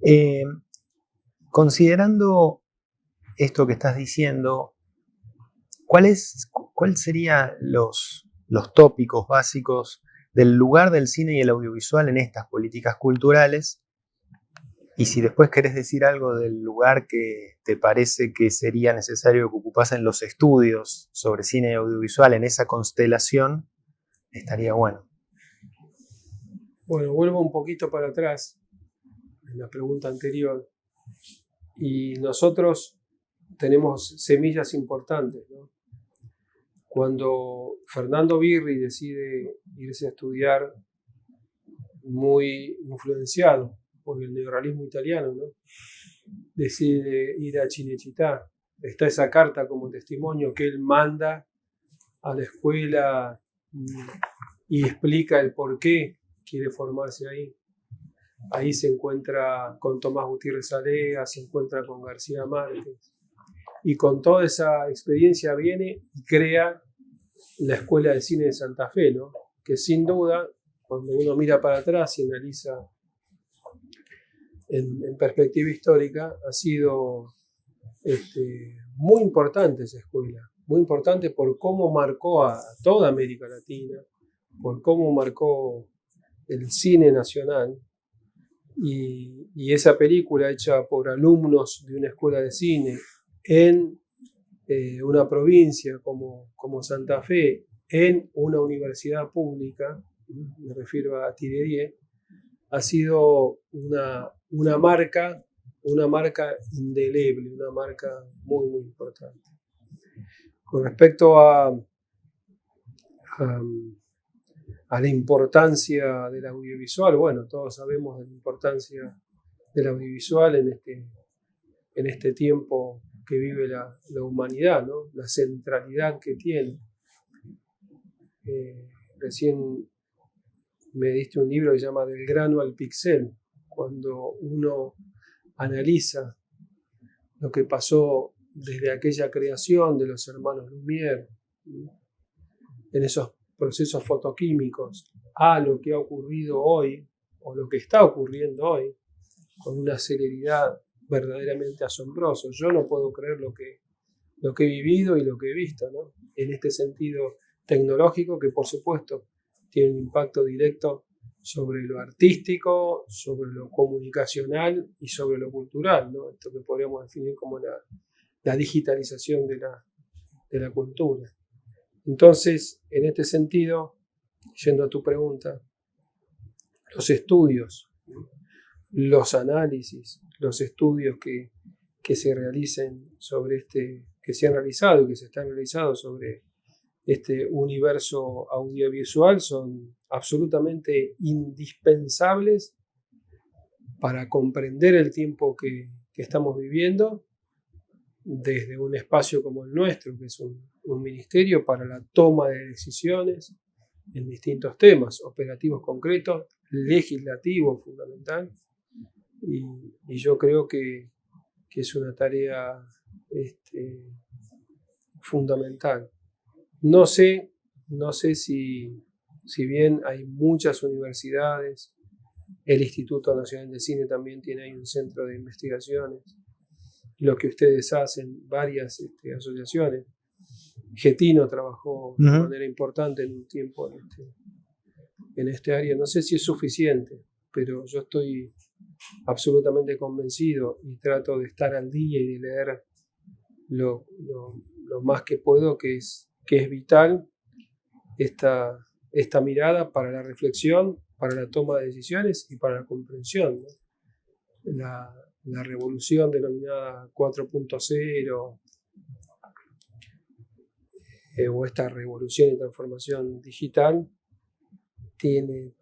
Eh, Considerando esto que estás diciendo, ¿cuál serían los tópicos básicos del lugar del cine y el audiovisual en estas políticas culturales? Y si después querés decir algo del lugar que te parece que sería necesario que ocupasen los estudios sobre cine y audiovisual en esa constelación, estaría bueno. Bueno, vuelvo un poquito para atrás en la pregunta anterior. Y nosotros tenemos semillas importantes, ¿no? Cuando Fernando Birri decide irse a estudiar, muy influenciado por el neorrealismo italiano, ¿no? Decide ir a Cinecittà. Está esa carta como testimonio que él manda a la escuela y explica el por qué quiere formarse ahí. Ahí se encuentra con Tomás Gutiérrez Alea, se encuentra con García Márquez. Y con toda esa experiencia viene y crea la Escuela de Cine de Santa Fe, ¿no? Que sin duda, cuando uno mira para atrás y analiza en perspectiva histórica, ha sido muy importante esa escuela, muy importante por cómo marcó a toda América Latina, por cómo marcó el cine nacional. Y esa película hecha por alumnos de una escuela de cine en una provincia como Santa Fe, en una universidad pública, me refiero a Tirerié, ha sido una marca indeleble, una marca muy, muy importante. Con respecto a la importancia del audiovisual, bueno, todos sabemos de la importancia del audiovisual en este tiempo que vive la humanidad, ¿no? La centralidad que tiene. Recién me diste un libro que se llama Del grano al pixel, cuando uno analiza lo que pasó desde aquella creación de los hermanos Lumière, en esos procesos fotoquímicos, a lo que ha ocurrido hoy, o lo que está ocurriendo hoy, con una celeridad verdaderamente asombrosa. Yo no puedo creer lo que he vivido y lo que he visto, ¿no? En este sentido tecnológico, que por supuesto tiene un impacto directo sobre lo artístico, sobre lo comunicacional y sobre lo cultural, ¿no? Esto que podríamos definir como la digitalización de la cultura. Entonces, en este sentido, yendo a tu pregunta, los estudios, los análisis, los estudios que se realicen sobre que se han realizado y que se están realizando sobre este universo audiovisual son absolutamente indispensables para comprender el tiempo que estamos viviendo desde un espacio como el nuestro, que es un ministerio para la toma de decisiones en distintos temas, operativos concretos, legislativos fundamental, y yo creo que es una tarea fundamental. No sé si bien hay muchas universidades, el Instituto Nacional de Cine también tiene ahí un centro de investigaciones, lo que ustedes hacen, varias asociaciones. Getino trabajó de manera importante en un tiempo en este área. No sé si es suficiente, pero yo estoy absolutamente convencido y trato de estar al día y de leer lo más que puedo, que es vital esta mirada para la reflexión, para la toma de decisiones y para la comprensión, ¿no? La revolución denominada 4.0 o esta revolución y transformación digital tiene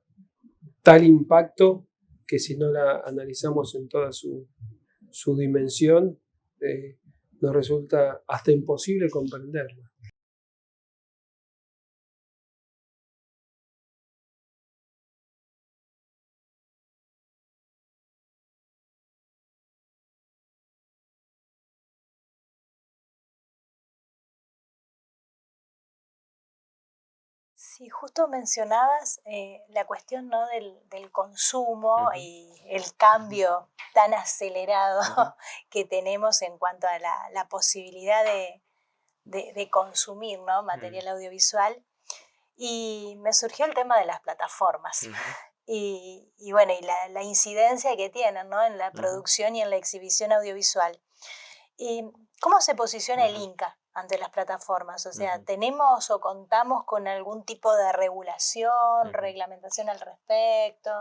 tal impacto que si no la analizamos en toda su dimensión, nos resulta hasta imposible comprenderla. Sí, justo mencionabas la cuestión, ¿no? del consumo y el cambio tan acelerado que tenemos en cuanto a la posibilidad de consumir, ¿no? Material audiovisual. Y me surgió el tema de las plataformas. Y bueno, y la incidencia que tienen, ¿no? En la producción y en la exhibición audiovisual. ¿Y cómo se posiciona el Inca ante las plataformas? O sea, ¿tenemos o contamos con algún tipo de regulación, reglamentación al respecto?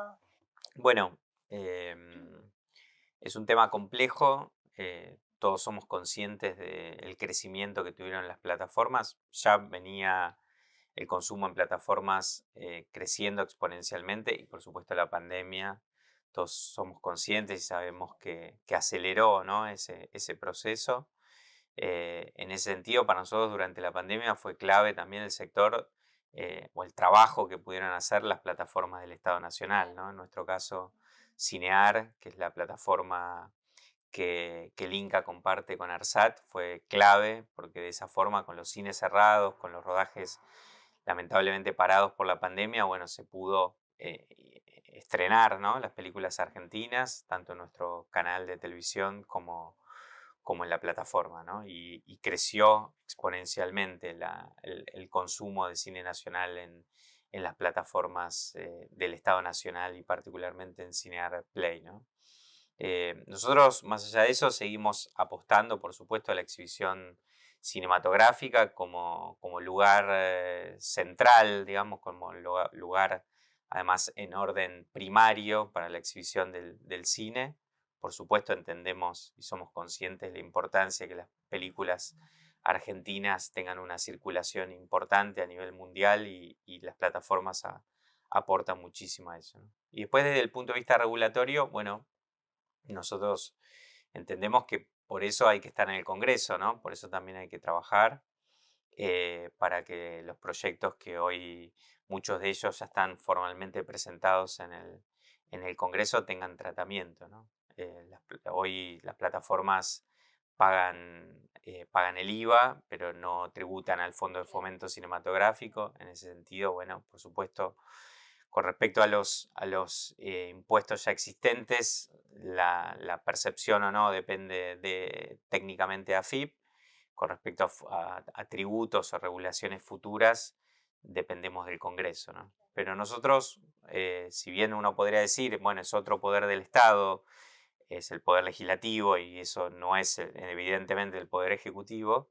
Bueno, es un tema complejo. Todos somos conscientes del crecimiento que tuvieron las plataformas. Ya venía el consumo en plataformas creciendo exponencialmente y por supuesto la pandemia. Todos somos conscientes y sabemos que aceleró, ¿no? ese proceso. En ese sentido, para nosotros durante la pandemia fue clave también el sector o el trabajo que pudieron hacer las plataformas del Estado Nacional, ¿no? En nuestro caso, Cinear, que es la plataforma que el Inca comparte con ARSAT, fue clave porque de esa forma, con los cines cerrados, con los rodajes lamentablemente parados por la pandemia, bueno, se pudo estrenar, ¿no? Las películas argentinas, tanto en nuestro canal de televisión como en la plataforma, ¿no? Y creció exponencialmente el consumo de cine nacional en las plataformas del Estado Nacional y particularmente en Cinear Play, ¿no? Nosotros, más allá de eso, seguimos apostando, por supuesto, a la exhibición cinematográfica como lugar central, digamos, como lugar, además, en orden primario para la exhibición del cine. Por supuesto, entendemos y somos conscientes de la importancia que las películas argentinas tengan una circulación importante a nivel mundial y las plataformas aportan muchísimo a eso, ¿no? Y después, desde el punto de vista regulatorio, bueno, nosotros entendemos que por eso hay que estar en el Congreso, ¿no? Por eso también hay que trabajar para que los proyectos que hoy, muchos de ellos ya están formalmente presentados en el Congreso, tengan tratamiento, ¿no? Hoy las plataformas pagan el IVA, pero no tributan al Fondo de Fomento Cinematográfico. En ese sentido, bueno, por supuesto, con respecto a los impuestos ya existentes, la percepción o no depende técnicamente de AFIP. Con respecto a tributos o regulaciones futuras, dependemos del Congreso, ¿no? Pero nosotros, si bien uno podría decir, bueno, es otro poder del Estado, es el poder legislativo y eso no es evidentemente el poder ejecutivo,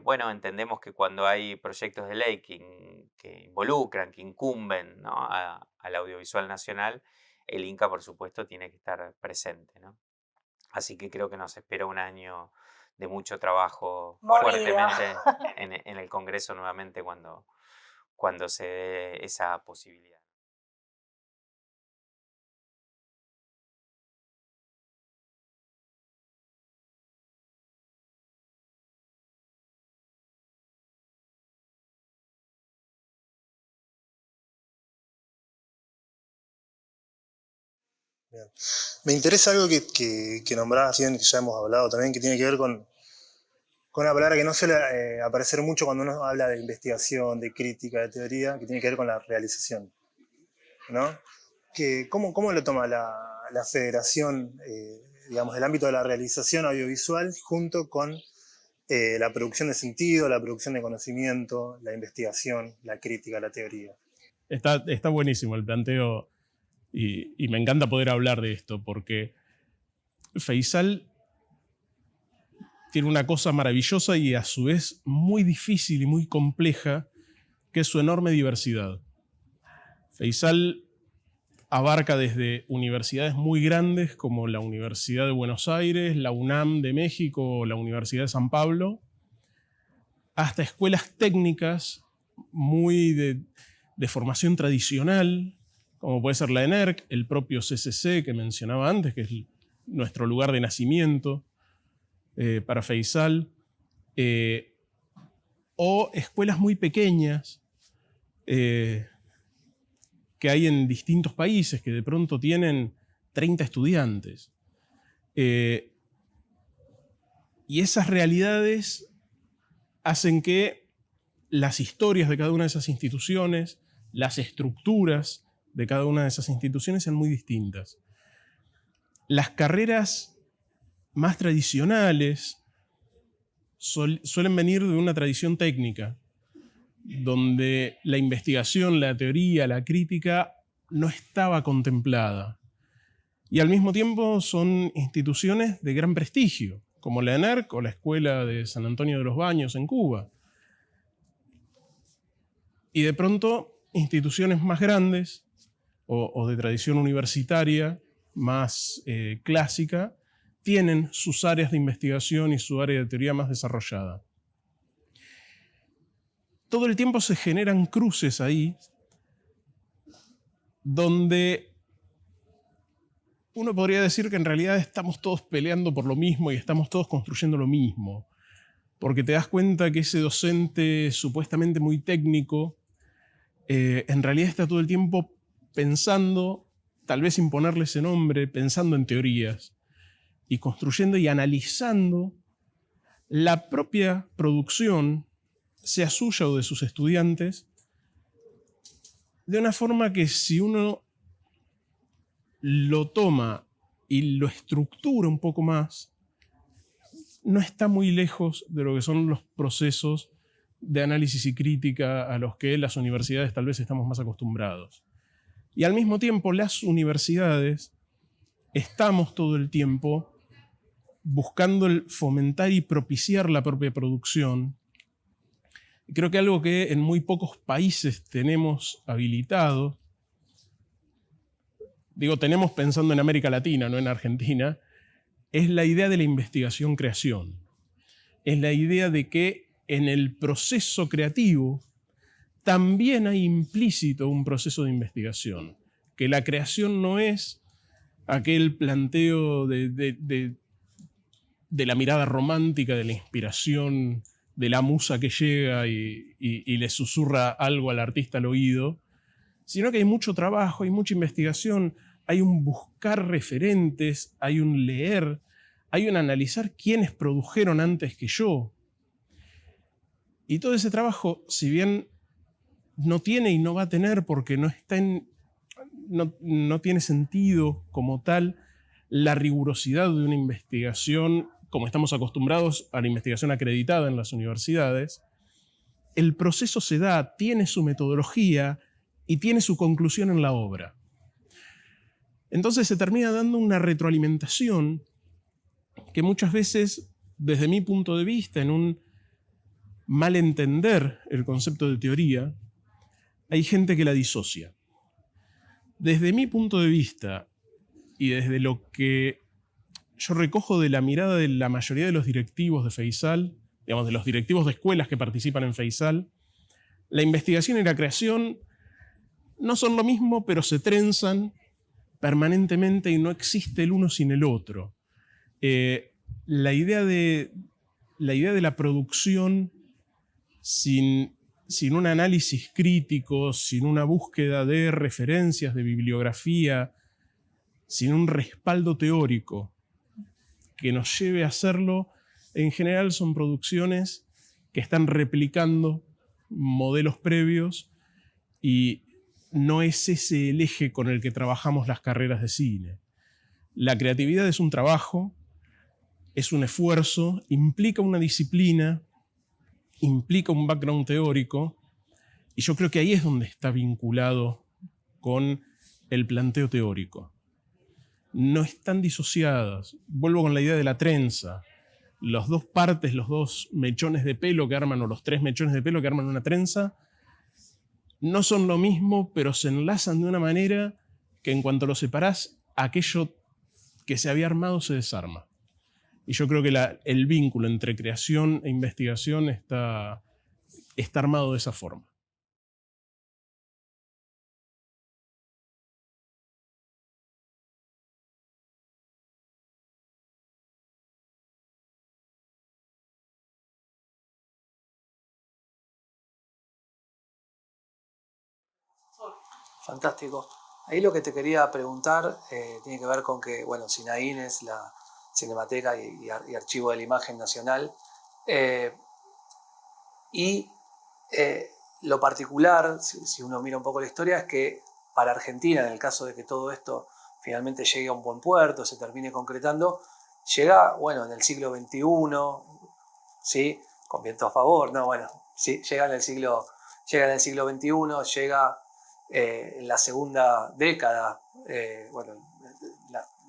bueno, entendemos que cuando hay proyectos de ley que involucran, que incumben, ¿no? al audiovisual nacional, el Inca, por supuesto, tiene que estar presente, ¿no? Así que creo que nos espera un año de mucho trabajo fuertemente en el Congreso nuevamente cuando se dé esa posibilidad. Bien. Me interesa algo que nombrabas recién, que ya hemos hablado también, que tiene que ver con una palabra que no suele aparecer mucho cuando uno habla de investigación, de crítica, de teoría, que tiene que ver con la realización, ¿no? ¿Cómo lo toma la federación, digamos, del ámbito de la realización audiovisual junto con la producción de sentido, la producción de conocimiento, la investigación, la crítica, la teoría? Está buenísimo el planteo y me encanta poder hablar de esto porque Feisal tiene una cosa maravillosa y a su vez muy difícil y muy compleja, que es su enorme diversidad. Feisal abarca desde universidades muy grandes como la Universidad de Buenos Aires, la UNAM de México o la Universidad de San Pablo, hasta escuelas técnicas muy de formación tradicional, como puede ser la ENERC, el propio CCC que mencionaba antes, que es nuestro lugar de nacimiento para Feisal, o escuelas muy pequeñas que hay en distintos países, que de pronto tienen 30 estudiantes. Y esas realidades hacen que las historias de cada una de esas instituciones, las estructuras de cada una de esas instituciones sean muy distintas. Las carreras más tradicionales suelen venir de una tradición técnica, donde la investigación, la teoría, la crítica no estaba contemplada. Y al mismo tiempo son instituciones de gran prestigio, como la ENERC o la Escuela de San Antonio de los Baños en Cuba. Y de pronto instituciones más grandes o de tradición universitaria más clásica tienen sus áreas de investigación y su área de teoría más desarrollada. Todo el tiempo se generan cruces ahí donde uno podría decir que en realidad estamos todos peleando por lo mismo y estamos todos construyendo lo mismo, porque te das cuenta que ese docente supuestamente muy técnico en realidad está todo el tiempo pensando, tal vez sin ponerle ese nombre, pensando en teorías y construyendo y analizando la propia producción, sea suya o de sus estudiantes, de una forma que si uno lo toma y lo estructura un poco más, no está muy lejos de lo que son los procesos de análisis y crítica a los que las universidades tal vez estamos más acostumbrados. Y al mismo tiempo, las universidades estamos todo el tiempo buscando el fomentar y propiciar la propia producción. Creo que algo que en muy pocos países tenemos habilitado, tenemos pensando en América Latina, no en Argentina, es la idea de la investigación-creación. Es la idea de que en el proceso creativo también hay implícito un proceso de investigación, que la creación no es aquel planteo de la mirada romántica, de la inspiración, de la musa que llega y le susurra algo al artista al oído, sino que hay mucho trabajo, hay mucha investigación, hay un buscar referentes, hay un leer, hay un analizar quiénes produjeron antes que yo. Y todo ese trabajo, si bien no tiene y no va a tener porque no tiene sentido como tal la rigurosidad de una investigación como estamos acostumbrados a la investigación acreditada en las universidades, el proceso se da, tiene su metodología y tiene su conclusión en la obra. Entonces se termina dando una retroalimentación que muchas veces, desde mi punto de vista, en un mal entender el concepto de teoría, hay gente que la disocia. Desde mi punto de vista y desde lo que yo recojo de la mirada de la mayoría de los directivos de Feisal, digamos, de los directivos de escuelas que participan en Feisal, la investigación y la creación no son lo mismo, pero se trenzan permanentemente y no existe el uno sin el otro. La idea de la producción sin un análisis crítico, sin una búsqueda de referencias, de bibliografía, sin un respaldo teórico que nos lleve a hacerlo, en general son producciones que están replicando modelos previos y no es ese el eje con el que trabajamos las carreras de cine. La creatividad es un trabajo, es un esfuerzo, implica una disciplina, implica un background teórico, y yo creo que ahí es donde está vinculado con el planteo teórico. No están disociadas. Vuelvo con la idea de la trenza. Las dos partes, los dos mechones de pelo que arman, o los tres mechones de pelo que arman una trenza, no son lo mismo, pero se enlazan de una manera que en cuanto los separás, aquello que se había armado se desarma. Y yo creo que el vínculo entre creación e investigación está armado de esa forma. Fantástico. Ahí lo que te quería preguntar tiene que ver con que, bueno, Sinaín es la Cinemateca y Archivo de la Imagen Nacional, y Lo particular, si uno mira un poco la historia, es que para Argentina, en el caso de que todo esto finalmente llegue a un buen puerto, se termine concretando, llega, bueno, en el siglo XXI, ¿sí? Con viento a favor, no, bueno, sí, llega en el siglo XXI, llega en la segunda década, bueno,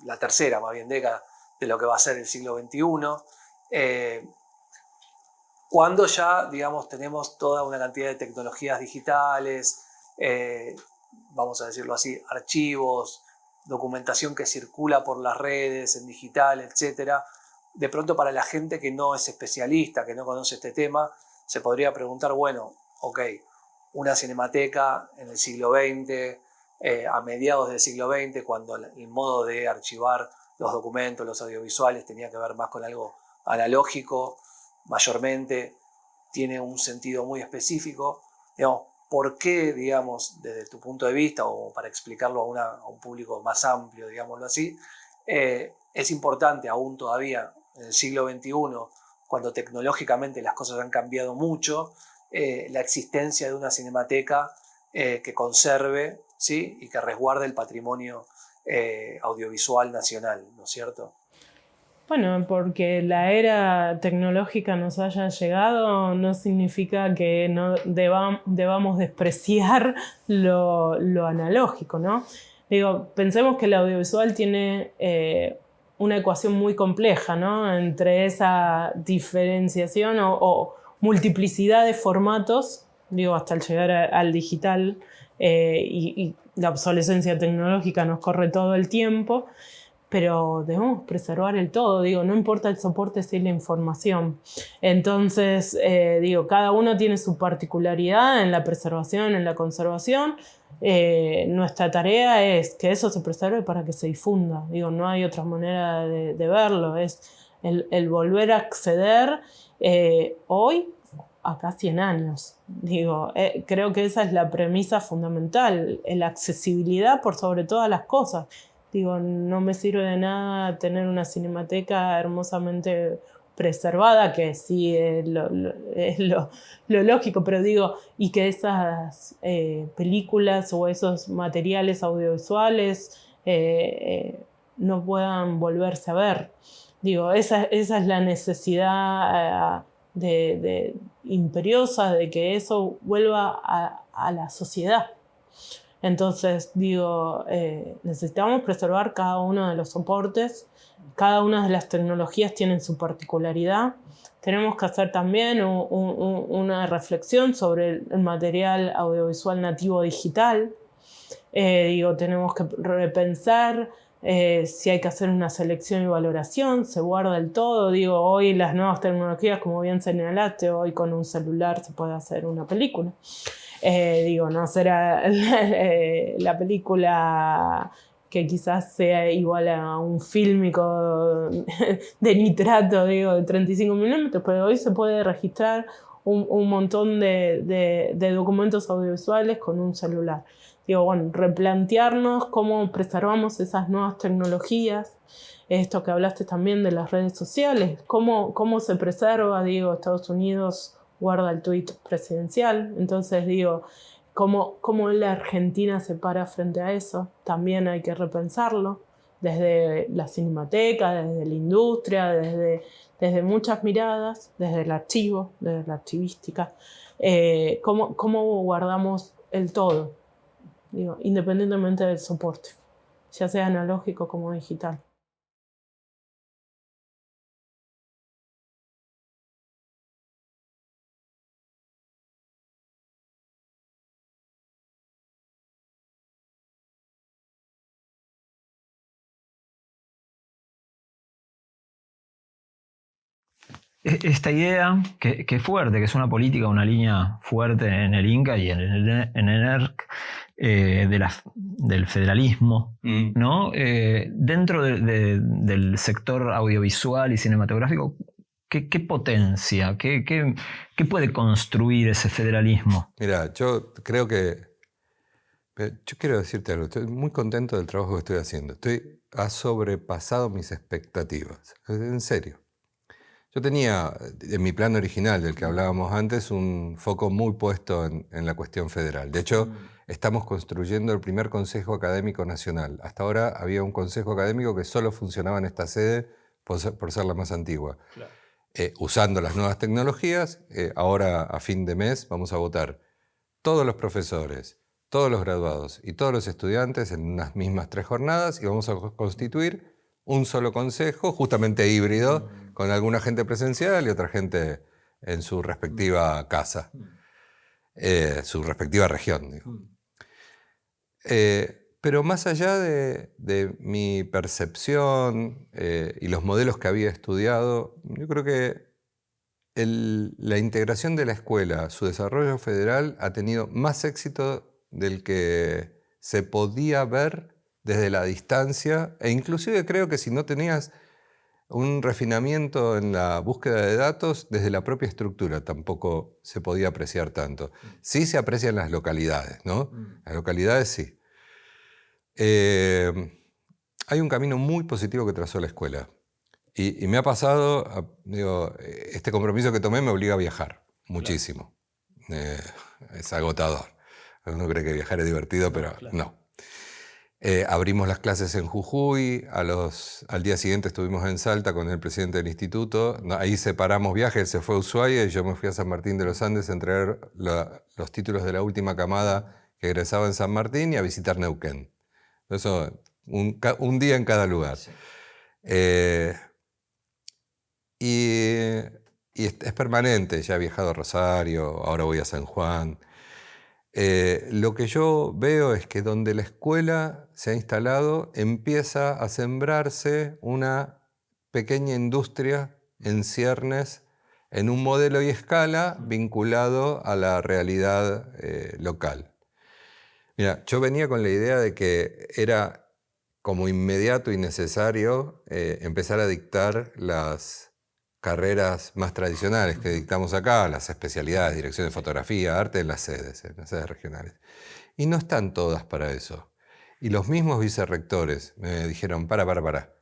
la tercera más bien década de lo que va a ser el siglo XXI, cuando ya, digamos, tenemos toda una cantidad de tecnologías digitales, vamos a decirlo así, archivos, documentación que circula por las redes, en digital, etc. De pronto para la gente que no es especialista, que no conoce este tema, se podría preguntar, bueno, ok, una cinemateca en el siglo XX, a mediados del siglo XX, cuando el modo de archivar los documentos, los audiovisuales, tenía que ver más con algo analógico, mayormente, tiene un sentido muy específico. Digamos, ¿por qué, digamos, desde tu punto de vista, o para explicarlo a un público más amplio, digámoslo así, es importante aún todavía en el siglo XXI, cuando tecnológicamente las cosas han cambiado mucho, la existencia de una cinemateca que conserve, ¿sí? Y que resguarde el patrimonio audiovisual nacional, ¿no es cierto? Bueno, porque la era tecnológica nos haya llegado no significa que no debamos despreciar lo analógico, ¿no? Digo, pensemos que el audiovisual tiene una ecuación muy compleja, ¿no? Entre esa diferenciación o multiplicidad de formatos, digo, hasta el llegar al digital, y la obsolescencia tecnológica nos corre todo el tiempo, pero debemos preservar el todo, digo, no importa el soporte si es la información. Entonces, digo, cada uno tiene su particularidad en la preservación, en la conservación. Nuestra tarea es que eso se preserve para que se difunda. Digo, no hay otra manera de verlo, es el volver a acceder hoy a casi 100 años. Digo, creo que esa es la premisa fundamental, la accesibilidad por sobre todas las cosas. Digo, no me sirve de nada tener una cinemateca hermosamente preservada, que sí es lo lógico, pero digo, y que esas películas o esos materiales audiovisuales no puedan volverse a ver. Digo, esa es la necesidad imperiosa de que eso vuelva a la sociedad. Entonces, digo, necesitamos preservar cada uno de los soportes, cada una de las tecnologías tienen su particularidad. Tenemos que hacer también una reflexión sobre el material audiovisual nativo digital. Digo, tenemos que repensar si hay que hacer una selección y valoración, se guarda el todo. Digo, hoy las nuevas tecnologías, como bien señalaste, hoy con un celular se puede hacer una película. Digo, no será la película que quizás sea igual a un fílmico de nitrato, digo, de 35 milímetros, pero hoy se puede registrar un montón de documentos audiovisuales con un celular. Digo, bueno, replantearnos cómo preservamos esas nuevas tecnologías, esto que hablaste también de las redes sociales, cómo se preserva, digo, Estados Unidos guarda el tuit presidencial, entonces digo, ¿cómo la Argentina se para frente a eso? También hay que repensarlo, desde la cinemateca, desde la industria, desde muchas miradas, desde el archivo, desde la archivística, ¿cómo guardamos el todo? Digo, independientemente del soporte, ya sea analógico como digital. Esta idea, que es fuerte, que es una política, una línea fuerte en el Inca y en el ENERC, del federalismo, ¿no? Dentro del sector audiovisual y cinematográfico, ¿qué potencia, qué puede construir ese federalismo? Mira, yo creo que... Yo quiero decirte algo, estoy muy contento del trabajo que estoy haciendo. Ha sobrepasado mis expectativas, en serio. Yo tenía, en mi plan original del que hablábamos antes, un foco muy puesto en la cuestión federal. De hecho, estamos construyendo el primer Consejo Académico Nacional. Hasta ahora había un Consejo Académico que solo funcionaba en esta sede por ser la más antigua. Claro. Usando las nuevas tecnologías, ahora a fin de mes vamos a votar todos los profesores, todos los graduados y todos los estudiantes en unas mismas 3 jornadas y vamos a constituir un solo consejo, justamente híbrido, con alguna gente presencial y otra gente en su respectiva casa, su respectiva región, digo. Pero más allá de mi percepción y los modelos que había estudiado, yo creo que la integración de la escuela, su desarrollo federal, ha tenido más éxito del que se podía ver desde la distancia, e inclusive creo que si no tenías un refinamiento en la búsqueda de datos, desde la propia estructura tampoco se podía apreciar tanto. Sí se aprecian las localidades, ¿no? Las localidades sí. Hay un camino muy positivo que trazó la escuela. Y me ha pasado, digo, este compromiso que tomé me obliga a viajar muchísimo. Es agotador. Uno cree que viajar es divertido, pero no. Abrimos las clases en Jujuy, al día siguiente estuvimos en Salta con el presidente del instituto, ahí separamos viajes, él se fue a Ushuaia y yo me fui a San Martín de los Andes a entregar los títulos de la última camada que egresaba en San Martín y a visitar Neuquén. Eso, un día en cada lugar. Sí. Y es permanente, ya he viajado a Rosario, ahora voy a San Juan. Lo que yo veo es que donde la escuela se ha instalado empieza a sembrarse una pequeña industria en ciernes en un modelo y escala vinculado a la realidad local. Mira, yo venía con la idea de que era como inmediato y necesario empezar a dictar las carreras más tradicionales que dictamos acá, las especialidades, dirección de fotografía, arte en las sedes regionales. Y no están todas para eso. Y los mismos vicerrectores me dijeron, para.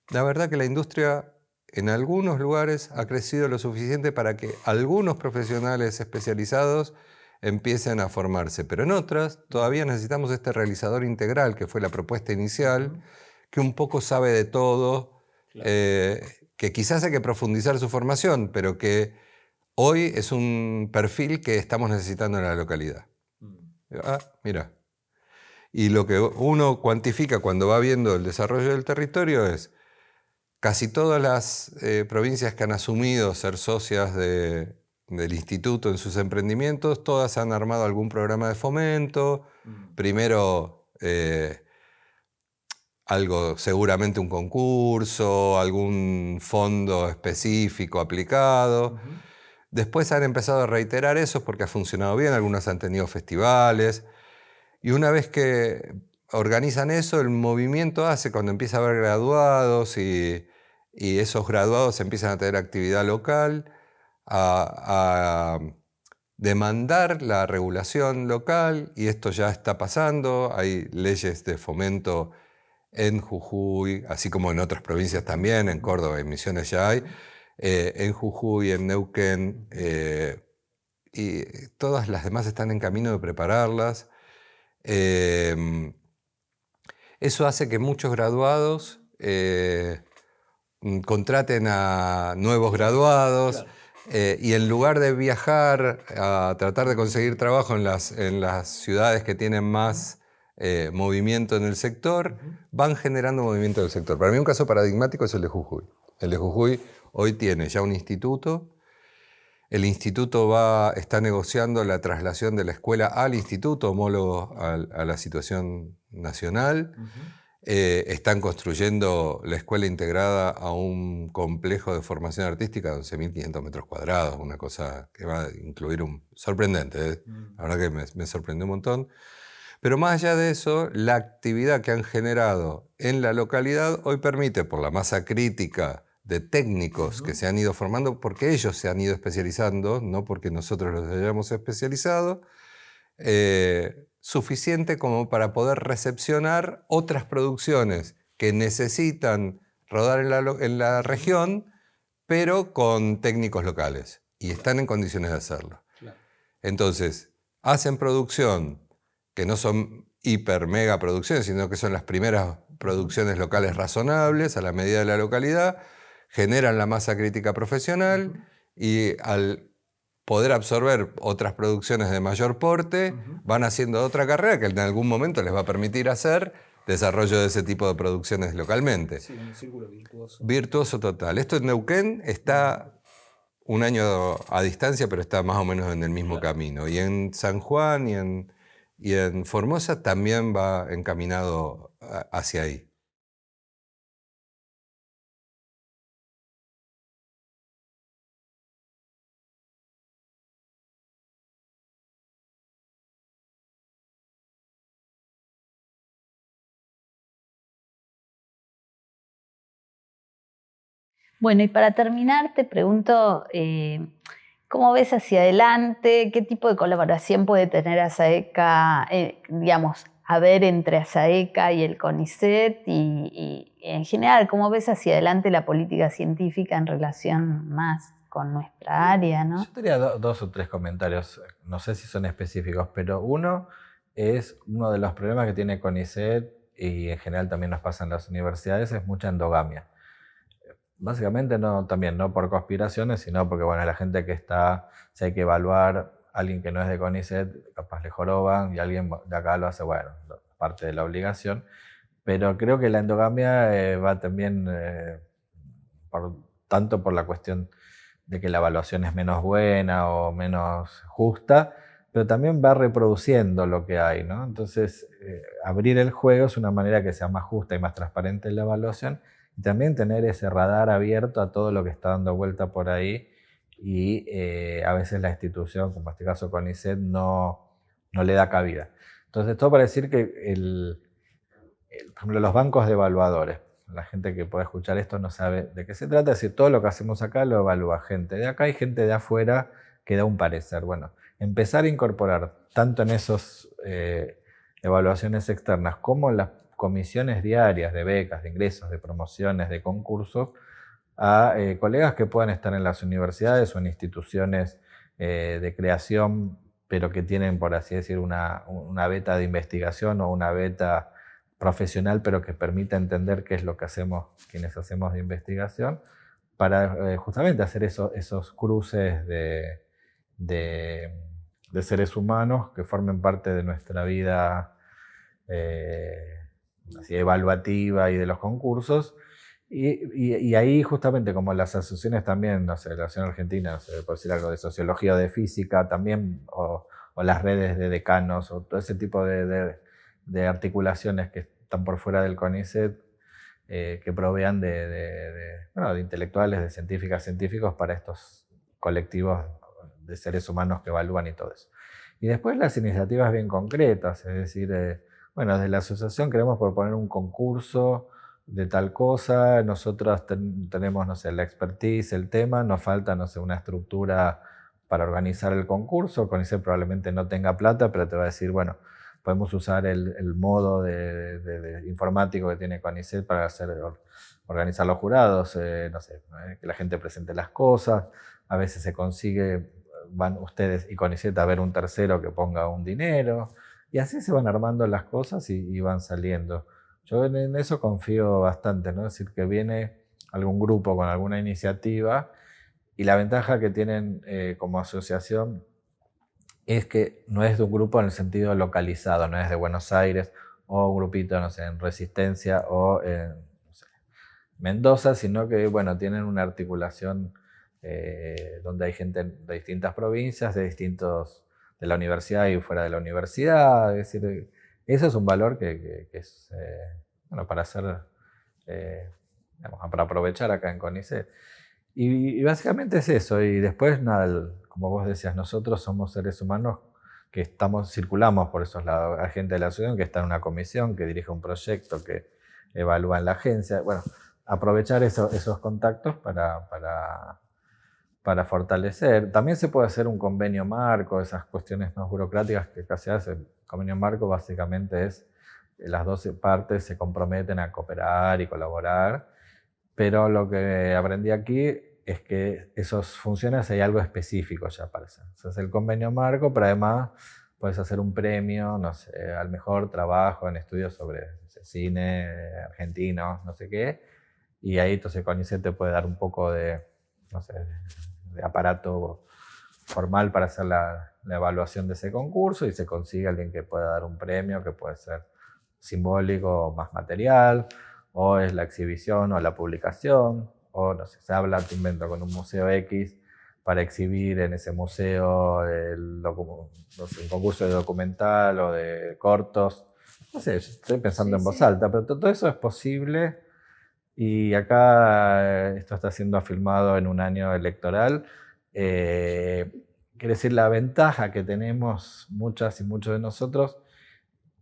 La verdad que la industria en algunos lugares ha crecido lo suficiente para que algunos profesionales especializados empiecen a formarse, pero en otras todavía necesitamos este realizador integral, que fue la propuesta inicial, que un poco sabe de todo, que quizás hay que profundizar su formación, pero que hoy es un perfil que estamos necesitando en la localidad. Mira. Y lo que uno cuantifica cuando va viendo el desarrollo del territorio es casi todas las provincias que han asumido ser socias del instituto en sus emprendimientos, todas han armado algún programa de fomento, primero algo, seguramente un concurso, algún fondo específico aplicado. Después han empezado a reiterar eso porque ha funcionado bien, algunas han tenido festivales, y una vez que organizan eso, el movimiento hace cuando empieza a haber graduados y esos graduados empiezan a tener actividad local, a demandar la regulación local, y esto ya está pasando. Hay leyes de fomento en Jujuy, así como en otras provincias también, en Córdoba y Misiones ya hay, en Jujuy, en Neuquén, y todas las demás están en camino de prepararlas. Eso hace que muchos graduados contraten a nuevos graduados. Claro. Y en lugar de viajar a tratar de conseguir trabajo en las ciudades que tienen más movimiento en el sector, van generando movimiento en el sector. Para mí un caso paradigmático es el de Jujuy. El de Jujuy hoy tiene ya un instituto. El instituto está negociando la traslación de la escuela al instituto, homólogo a la situación nacional. Están construyendo la escuela integrada a un complejo de formación artística de 11.500 metros cuadrados, una cosa que va a incluir sorprendente, la verdad que me sorprendió un montón. Pero más allá de eso, la actividad que han generado en la localidad hoy permite, por la masa crítica de técnicos que se han ido formando, porque ellos se han ido especializando, no porque nosotros los hayamos especializado, suficiente como para poder recepcionar otras producciones que necesitan rodar en la región, pero con técnicos locales, y están en condiciones de hacerlo. Claro. Entonces, hacen producción que no son hiper mega producciones, sino que son las primeras producciones locales razonables a la medida de la localidad, generan la masa crítica profesional y al poder absorber otras producciones de mayor porte, van haciendo otra carrera que en algún momento les va a permitir hacer desarrollo de ese tipo de producciones localmente. Sí, un círculo virtuoso. Virtuoso total. Esto en Neuquén está un año a distancia, pero está más o menos en el mismo camino. Y en San Juan y en Formosa también va encaminado hacia ahí. Bueno, y para terminar te pregunto, ¿cómo ves hacia adelante? ¿Qué tipo de colaboración puede tener ASAECA, digamos, haber entre ASAECA y el CONICET? Y en general, ¿cómo ves hacia adelante la política científica en relación más con nuestra área, ¿no? Yo tenía dos o tres comentarios, no sé si son específicos, pero uno es uno de los problemas que tiene CONICET y en general también nos pasa en las universidades, es mucha endogamia. Básicamente no por conspiraciones, sino porque bueno, la gente que está, si hay que evaluar a alguien que no es de CONICET, capaz le joroban y alguien de acá lo hace, bueno, parte de la obligación. Pero creo que la endogamia va también tanto por la cuestión de que la evaluación es menos buena o menos justa, pero también va reproduciendo lo que hay, ¿no? Entonces, abrir el juego es una manera que sea más justa y más transparente en la evaluación, y también tener ese radar abierto a todo lo que está dando vuelta por ahí, y a veces la institución, como en este caso CONICET, no le da cabida. Entonces, todo para decir que por ejemplo, los bancos de evaluadores, la gente que puede escuchar esto no sabe de qué se trata, es decir, todo lo que hacemos acá lo evalúa gente de acá y gente de afuera que da un parecer. Bueno, empezar a incorporar tanto en esas evaluaciones externas como en las comisiones diarias de becas, de ingresos, de promociones, de concursos, a colegas que puedan estar en las universidades o en instituciones de creación, pero que tienen, por así decir, una beta de investigación o una beta profesional, pero que permita entender qué es lo que hacemos quienes hacemos de investigación, para justamente hacer esos cruces de seres humanos que formen parte de nuestra vida así evaluativa y de los concursos. Y ahí justamente como las asociaciones también, no sé, la Asociación Argentina, no sé, por decir algo de sociología o de física también, o las redes de decanos, o todo ese tipo de articulaciones que están por fuera del CONICET, que provean de intelectuales, de científicos para estos colectivos de seres humanos que evalúan y todo eso. Y después las iniciativas bien concretas, es decir, desde la asociación queremos proponer un concurso de tal cosa, nosotros tenemos, no sé, la expertise, el tema, nos falta, no sé, una estructura para organizar el concurso. CONICET probablemente no tenga plata, pero te va a decir, bueno, podemos usar el modo de informático que tiene CONICET para organizar los jurados, no sé, que la gente presente las cosas. A veces se consigue, van ustedes y CONICET a ver un tercero que ponga un dinero, y así se van armando las cosas y van saliendo. Yo en eso confío bastante, ¿no? Es decir, que viene algún grupo con alguna iniciativa, y la ventaja que tienen como asociación es que no es de un grupo en el sentido localizado, no es de Buenos Aires o un grupito, no sé, en Resistencia o en no sé, Mendoza, sino que, bueno, tienen una articulación donde hay gente de distintas provincias, de la universidad y fuera de la universidad. Es decir, eso es un valor que es para hacer, para aprovechar acá en CONICET. Y básicamente es eso. Y después, nada, como vos decías, nosotros somos seres humanos que circulamos por esos lados. Hay gente de la asociación que está en una comisión, que dirige un proyecto, que evalúa en la agencia. Bueno, aprovechar esos contactos para fortalecer. También se puede hacer un convenio marco, esas cuestiones más burocráticas que acá se hacen. El convenio marco básicamente es las 12 partes se comprometen a cooperar y colaborar, pero lo que aprendí aquí es que esos funciones hay algo específico ya para hacer. Se hace el convenio marco, pero además puedes hacer un premio, no sé, al mejor trabajo en estudios sobre cine argentino, no sé qué, y ahí entonces CONICET te puede dar un poco de, no sé, de aparato formal para hacer la evaluación de ese concurso y se consigue alguien que pueda dar un premio, que puede ser simbólico o más material, o es la exhibición o la publicación, o no sé, se habla, te invento, con un museo X para exhibir en ese museo no sé, un concurso de documental o de cortos. No sé, estoy pensando en voz alta, pero todo eso es posible y acá esto está siendo filmado en un año electoral. Quiere decir, la ventaja que tenemos muchas y muchos de nosotros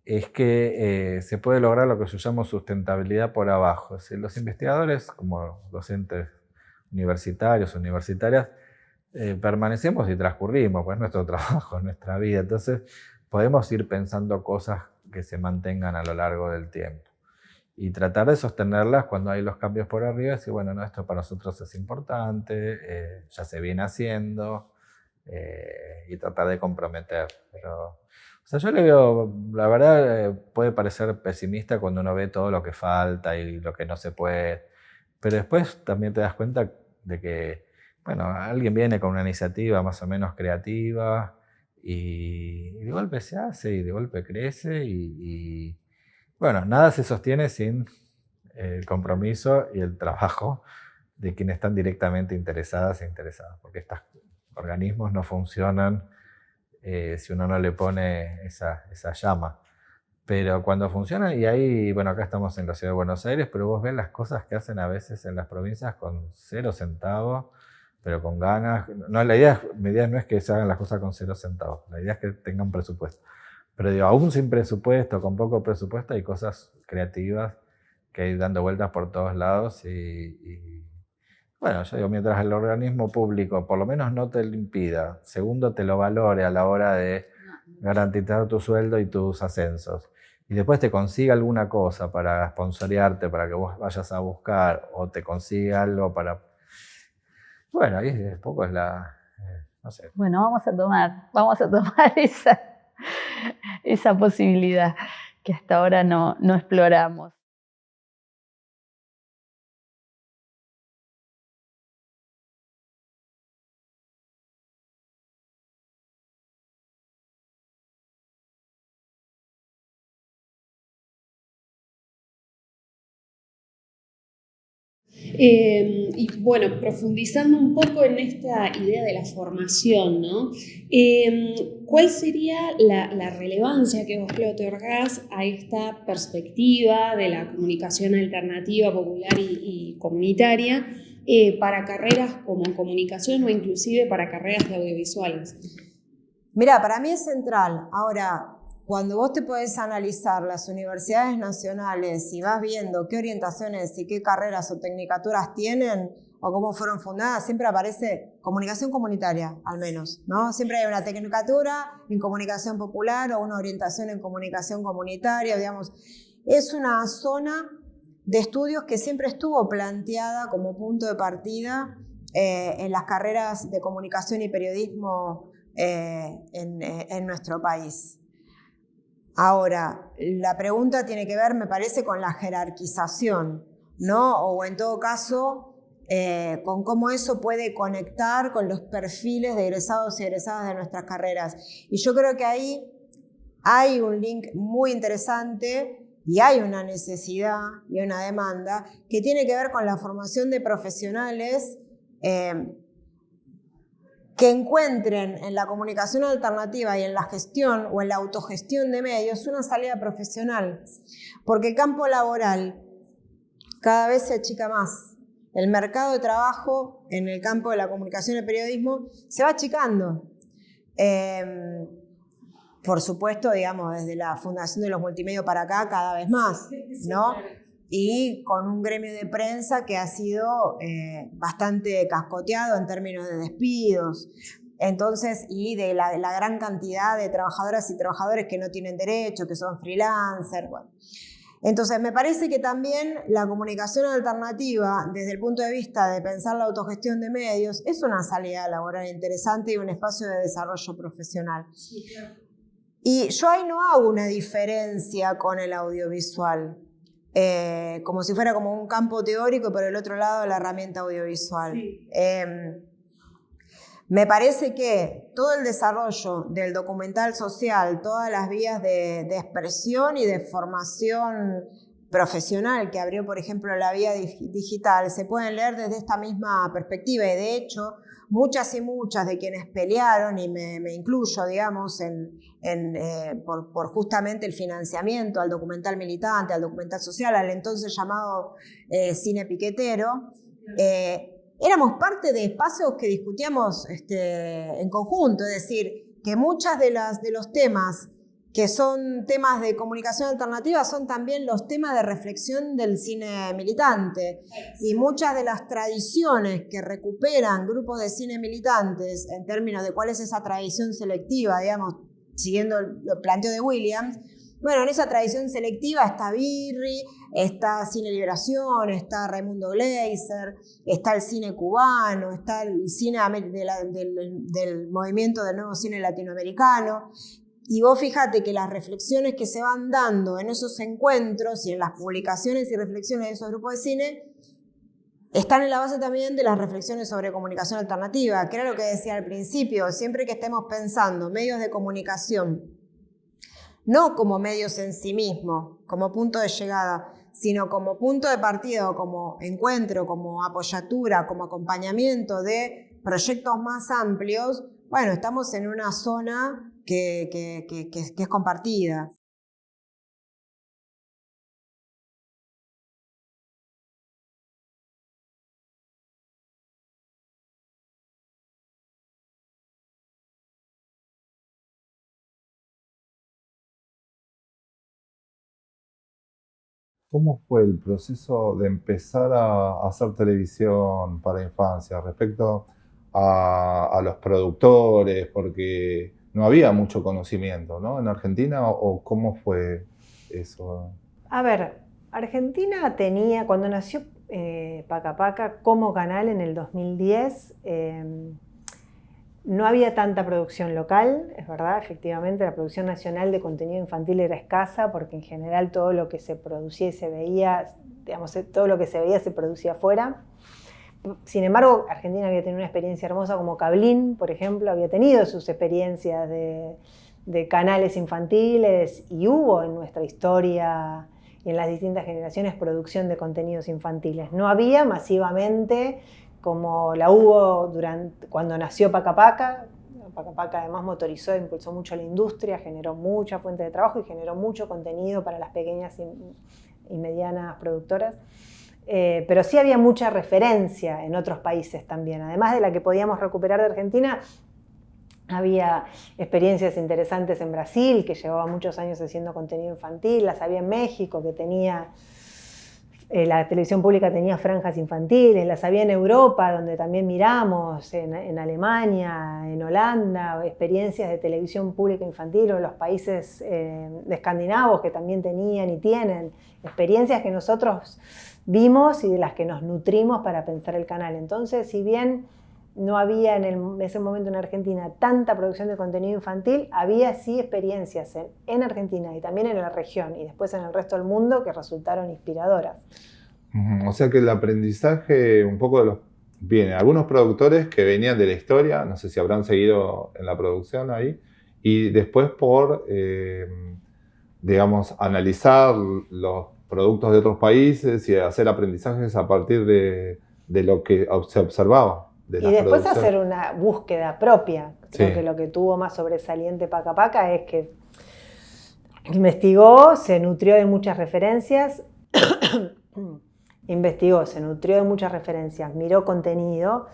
es que se puede lograr lo que yo llamo sustentabilidad por abajo. Es decir, los investigadores, como docentes universitarios, universitarias, permanecemos y transcurrimos, pues nuestro trabajo, nuestra vida. Entonces, podemos ir pensando cosas que se mantengan a lo largo del tiempo. Y tratar de sostenerlas cuando hay los cambios por arriba y decir, bueno, no, esto para nosotros es importante, ya se viene haciendo, y tratar de comprometer. Pero, o sea, yo le veo, la verdad, puede parecer pesimista cuando uno ve todo lo que falta y lo que no se puede, pero después también te das cuenta de que, bueno, alguien viene con una iniciativa más o menos creativa y de golpe se hace y de golpe crece y bueno, nada se sostiene sin el compromiso y el trabajo de quienes están directamente interesadas e interesados, porque estos organismos no funcionan si uno no le pone esa llama. Pero cuando funcionan, y ahí, bueno, acá estamos en la ciudad de Buenos Aires, pero vos ves las cosas que hacen a veces en las provincias con 0 centavos, pero con ganas. No, mi idea no es que se hagan las cosas con 0 centavos, la idea es que tengan presupuesto. Pero digo, aún sin presupuesto, con poco presupuesto, hay cosas creativas que hay dando vueltas por todos lados y bueno, yo digo, mientras el organismo público por lo menos no te lo impida, segundo, te lo valore a la hora de garantizar tu sueldo y tus ascensos, y después te consiga alguna cosa para sponsorearte, para que vos vayas a buscar, o te consiga algo para... Bueno, ahí un poco es la... no sé. Bueno, vamos a tomar esa posibilidad que hasta ahora no exploramos. Y bueno, profundizando un poco en esta idea de la formación, ¿no? ¿Cuál sería la relevancia que vos le otorgás a esta perspectiva de la comunicación alternativa, popular y comunitaria para carreras como comunicación o inclusive para carreras de audiovisuales? Mirá, para mí es central. Ahora, cuando vos te podés analizar las universidades nacionales y vas viendo qué orientaciones y qué carreras o tecnicaturas tienen o cómo fueron fundadas, siempre aparece comunicación comunitaria, al menos, ¿no? Siempre hay una tecnicatura en comunicación popular o una orientación en comunicación comunitaria, digamos. Es una zona de estudios que siempre estuvo planteada como punto de partida en las carreras de comunicación y periodismo en nuestro país. Ahora, la pregunta tiene que ver, me parece, con la jerarquización, ¿no? O en todo caso, con cómo eso puede conectar con los perfiles de egresados y egresadas de nuestras carreras. Y yo creo que ahí hay un link muy interesante y hay una necesidad y una demanda que tiene que ver con la formación de profesionales que encuentren en la comunicación alternativa y en la gestión o en la autogestión de medios una salida profesional, porque el campo laboral cada vez se achica más. El mercado de trabajo en el campo de la comunicación y el periodismo se va achicando. Por supuesto, digamos, desde la fundación de los multimedios para acá, cada vez más, ¿no? Y con un gremio de prensa que ha sido bastante cascoteado en términos de despidos. Entonces, y de la gran cantidad de trabajadoras y trabajadores que no tienen derecho, que son freelancers. Bueno. Entonces, me parece que también la comunicación alternativa, desde el punto de vista de pensar la autogestión de medios, es una salida laboral interesante y un espacio de desarrollo profesional. Sí, claro. Y yo ahí no hago una diferencia con el audiovisual, como si fuera como un campo teórico, pero el otro lado la herramienta audiovisual. Sí. Me parece que todo el desarrollo del documental social, todas las vías de expresión y de formación profesional que abrió, por ejemplo, la vía digital, se pueden leer desde esta misma perspectiva. Y de hecho, muchas y muchas de quienes pelearon, y me incluyo, digamos, por justamente el financiamiento al documental militante, al documental social, al entonces llamado cine piquetero, éramos parte de espacios que discutíamos en conjunto, es decir, que muchas de los temas que son temas de comunicación alternativa son también los temas de reflexión del cine militante, y muchas de las tradiciones que recuperan grupos de cine militantes en términos de cuál es esa tradición selectiva, digamos, siguiendo el planteo de Williams. Bueno, en esa tradición selectiva está Birri, está Cine Liberación, está Raimundo Gleiser, está el cine cubano, está el cine del movimiento del nuevo cine latinoamericano. Y vos fíjate que las reflexiones que se van dando en esos encuentros y en las publicaciones y reflexiones de esos grupos de cine están en la base también de las reflexiones sobre comunicación alternativa, que era lo que decía al principio. Siempre que estemos pensando medios de comunicación, no como medios en sí mismos, como punto de llegada, sino como punto de partida, como encuentro, como apoyatura, como acompañamiento de proyectos más amplios, bueno, estamos en una zona que es compartida. ¿Cómo fue el proceso de empezar a hacer televisión para infancia respecto a los productores? Porque no había mucho conocimiento, ¿no? En Argentina, ¿o cómo fue eso? A ver, Argentina tenía, cuando nació Paca Paca como canal en el 2010, no había tanta producción local, es verdad, efectivamente la producción nacional de contenido infantil era escasa, porque en general todo lo que se producía y se veía, digamos, todo lo que se veía se producía afuera. Sin embargo, Argentina había tenido una experiencia hermosa como Cablín, por ejemplo, había tenido sus experiencias de canales infantiles, y hubo en nuestra historia y en las distintas generaciones producción de contenidos infantiles. No había masivamente como la hubo cuando nació Paca Paca. Paca Paca además motorizó e impulsó mucho la industria, generó mucha fuente de trabajo y generó mucho contenido para las pequeñas y medianas productoras. Pero sí había mucha referencia en otros países también. Además de la que podíamos recuperar de Argentina, había experiencias interesantes en Brasil, que llevaba muchos años haciendo contenido infantil. Las había en México, que tenía... la televisión pública tenía franjas infantiles, las había en Europa, donde también miramos, en Alemania, en Holanda, experiencias de televisión pública infantil, o en los países escandinavos que también tenían y tienen experiencias que nosotros vimos y de las que nos nutrimos para pensar el canal. Entonces, si bien no había en ese momento en Argentina tanta producción de contenido infantil, había sí experiencias en Argentina y también en la región y después en el resto del mundo que resultaron inspiradoras. O sea que el aprendizaje un poco viene algunos productores que venían de la historia, no sé si habrán seguido en la producción ahí, y después por, digamos, analizar los productos de otros países y hacer aprendizajes a partir de lo que se observaba. Y después hacer una búsqueda propia. Creo que lo que tuvo más sobresaliente Paca Paca es que investigó, se nutrió de muchas referencias, miró contenido,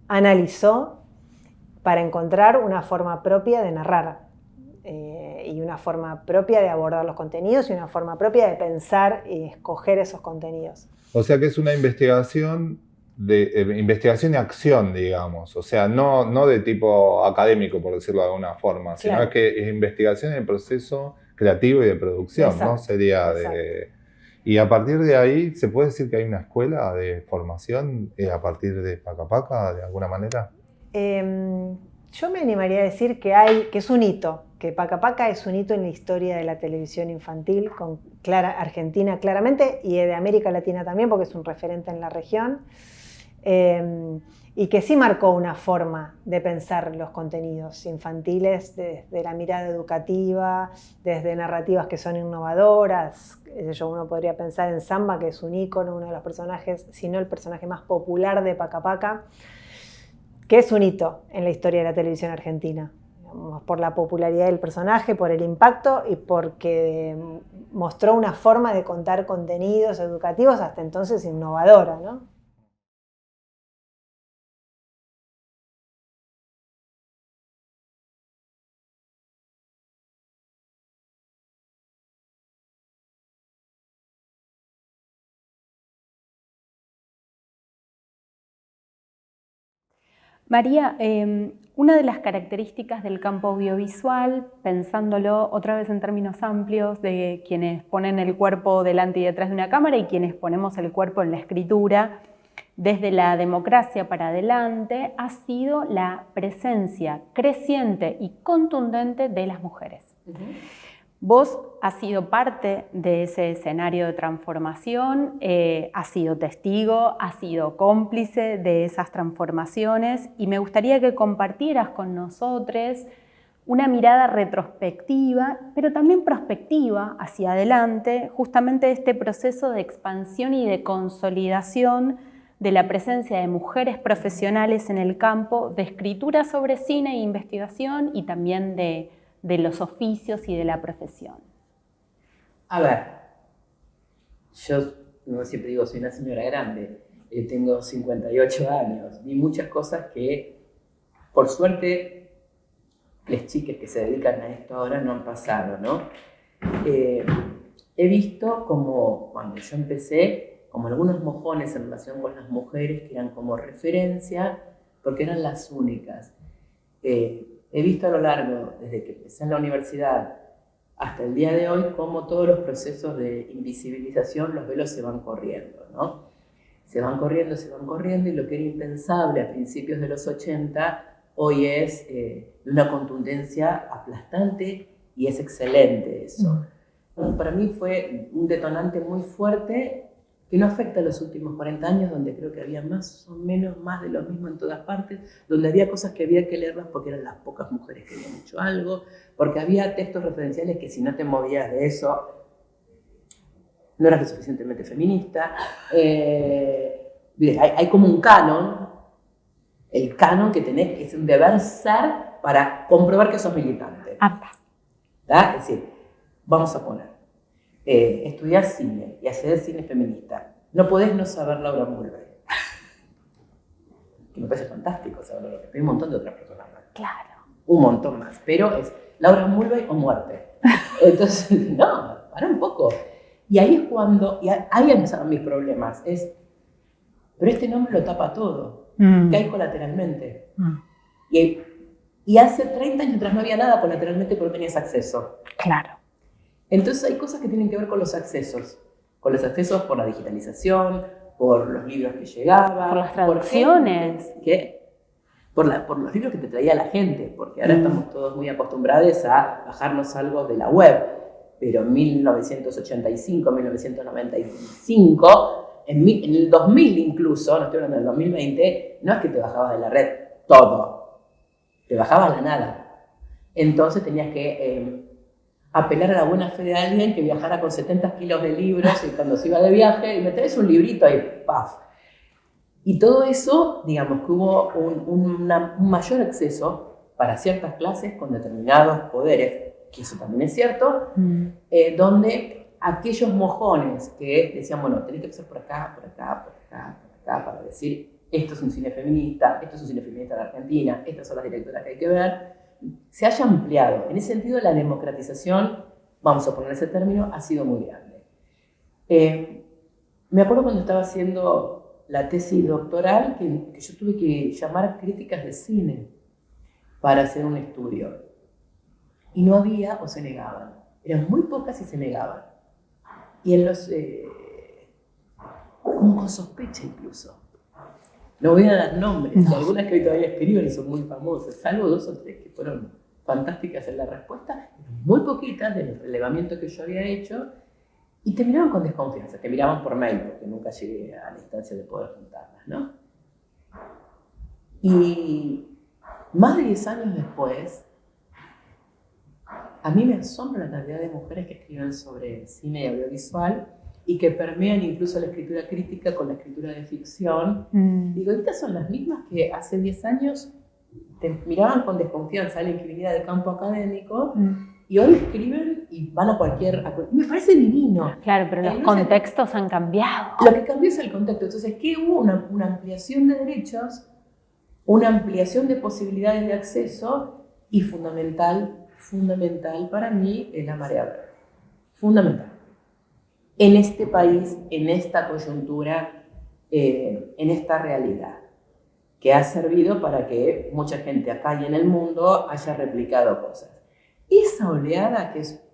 analizó para encontrar una forma propia de narrar y una forma propia de abordar los contenidos y una forma propia de pensar y escoger esos contenidos. O sea que es una investigación y acción, digamos, o sea, no de tipo académico, por decirlo de alguna forma, sino que es investigación en el proceso creativo y de producción, exacto, ¿no? Sería de Y a partir de ahí, ¿se puede decir que hay una escuela de formación a partir de Paca Paca, de alguna manera? Yo me animaría a decir que es un hito, que Paca Paca es un hito en la historia de la televisión infantil, con Argentina claramente, y de América Latina también, porque es un referente en la región, y que sí marcó una forma de pensar los contenidos infantiles desde la mirada educativa, desde narrativas que son innovadoras. Uno podría pensar en Samba, que es un ícono, uno de los personajes, si no el personaje más popular de Paca Paca, que es un hito en la historia de la televisión argentina, digamos, por la popularidad del personaje, por el impacto y porque mostró una forma de contar contenidos educativos hasta entonces innovadora, ¿no? María, una de las características del campo audiovisual, pensándolo otra vez en términos amplios, de quienes ponen el cuerpo delante y detrás de una cámara y quienes ponemos el cuerpo en la escritura, desde la democracia para adelante, ha sido la presencia creciente y contundente de las mujeres. Vos has sido parte de ese escenario de transformación, has sido testigo, has sido cómplice de esas transformaciones y me gustaría que compartieras con nosotros una mirada retrospectiva, pero también prospectiva hacia adelante, justamente de este proceso de expansión y de consolidación de la presencia de mujeres profesionales en el campo de escritura sobre cine e investigación y también de los oficios y de la profesión. A ver, yo como siempre digo, soy una señora grande, tengo 58 años, vi muchas cosas que, por suerte, las chicas que se dedican a esto ahora no han pasado, ¿no? He visto como, cuando yo empecé, como algunos mojones en relación con las mujeres que eran como referencia, porque eran las únicas. He visto a lo largo, desde que empecé en la universidad hasta el día de hoy, cómo todos los procesos de invisibilización, los velos se van corriendo, ¿no? Se van corriendo, y lo que era impensable a principios de los 80, hoy es de una contundencia aplastante y es excelente eso. Para mí fue un detonante muy fuerte que no afecta a los últimos 40 años, donde creo que había más o menos más de lo mismo en todas partes, donde había cosas que había que leerlas porque eran las pocas mujeres que habían hecho algo, porque había textos referenciales que si no te movías de eso, no eras lo suficientemente feminista. Hay como un canon, el canon que tenés, que es un deber ser para comprobar que sos militante. ¿Tá? Es decir, vamos a poner, estudiar cine y hacer cine feminista. No podés no saber Laura Mulvey. Que me parece fantástico saber Laura Mulvey. Hay un montón de otras personas más. Claro. Un montón más. Pero es Laura Mulvey o muerte. Entonces, no, para un poco. Y ahí es cuando, y ahí empezaron mis problemas. Pero este nombre lo tapa todo. ¿Qué hay colateralmente? Y hace 30 años atrás no había nada colateralmente porque tenías acceso. Claro. Entonces hay cosas que tienen que ver con los accesos por la digitalización, por los libros que llegaban, por las traducciones, por los libros que te traía la gente, porque ahora estamos todos muy acostumbrados a bajarnos algo de la web, pero en 1985, 1995, en el 2000 incluso, no estoy hablando del 2020, no es que te bajabas de la red todo, te bajabas la nada. Entonces tenías que apelar a la buena fe de alguien que viajara con 70 kilos de libros y cuando se iba de viaje, y me traes un librito ahí, ¡paf! Y todo eso, digamos que hubo un mayor acceso para ciertas clases con determinados poderes, que eso también es cierto, donde aquellos mojones que decían, bueno, tenés que empezar por acá, para decir, esto es un cine feminista, esto es un cine feminista en Argentina, estas son las directoras que hay que ver, se haya ampliado. En ese sentido, la democratización, vamos a poner ese término, ha sido muy grande. Me acuerdo cuando estaba haciendo la tesis doctoral que yo tuve que llamar críticas de cine para hacer un estudio. Y no había o se negaban. Eran muy pocas y se negaban. y en los... como con sospecha incluso. No voy a dar nombres, algunas que hoy todavía escriben son muy famosas, salvo 2 o 3 que fueron fantásticas en la respuesta, muy poquitas del relevamiento que yo había hecho, y te miraban con desconfianza, te miraban por mail, porque nunca llegué a la instancia de poder juntarlas, ¿no? Y más de 10 años después, a mí me asombra la cantidad de mujeres que escriben sobre cine y audiovisual y que permean incluso la escritura crítica con la escritura de ficción. Digo, estas son las mismas que hace 10 años te miraban con desconfianza a alguien que viniera del campo académico y hoy escriben y van a cualquier... Me parece divino. Claro, pero los contextos han cambiado. Lo que cambió es el contexto. Entonces, ¿qué hubo? Una ampliación de derechos, una ampliación de posibilidades de acceso y fundamental para mí es la marea verde. Fundamental. En este país, en esta coyuntura, en esta realidad, que ha servido para que mucha gente acá y en el mundo haya replicado cosas. Esa oleada, que es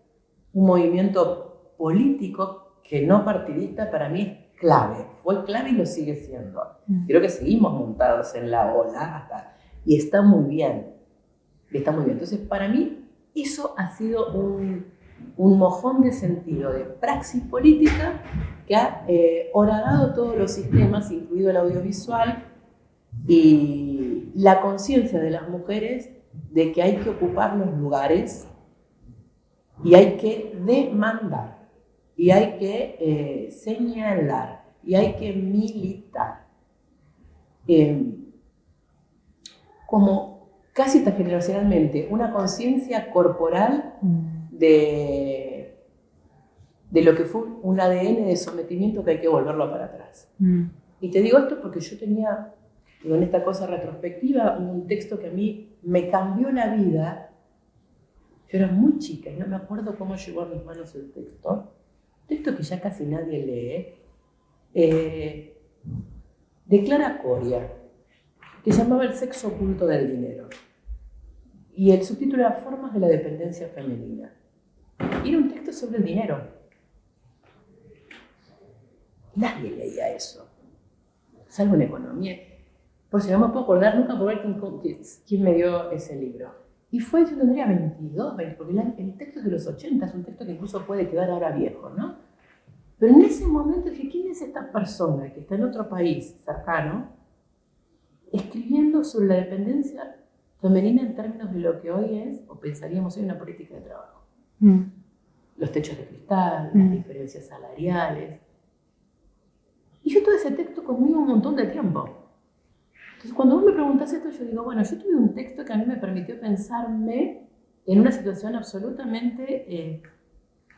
un movimiento político que no partidista, para mí es clave. Fue clave y lo sigue siendo. Creo que seguimos montados en la ola y está muy bien. Está muy bien. Entonces, para mí, eso ha sido un mojón de sentido, de praxis política que ha horadado todos los sistemas, incluido el audiovisual, y la conciencia de las mujeres de que hay que ocupar los lugares y hay que demandar y hay que señalar y hay que militar. Como casi tan generacionalmente, una conciencia corporal de lo que fue un ADN de sometimiento que hay que volverlo para atrás. Y te digo esto porque yo tenía, en esta cosa retrospectiva, un texto que a mí me cambió la vida. Yo era muy chica y no me acuerdo cómo llegó a mis manos el texto. Un texto que ya casi nadie lee, de Clara Coria, que se llamaba El sexo oculto del dinero. Y el subtítulo era Formas de la dependencia femenina. Y era un texto sobre el dinero. Nadie leía eso, salvo en economía. Por si no me puedo acordar nunca por ver quién me dio ese libro. Y fue, yo tendría 22, porque el texto es de los 80, es un texto que incluso puede quedar ahora viejo, ¿no? Pero en ese momento dije, ¿quién es esta persona que está en otro país cercano escribiendo sobre la dependencia femenina en términos de lo que hoy es, o pensaríamos hoy, una política de trabajo? Los techos de cristal, las diferencias salariales. Y yo tuve ese texto conmigo un montón de tiempo. Entonces, cuando vos me preguntás esto, yo digo, bueno, yo tuve un texto que a mí me permitió pensarme en una situación absolutamente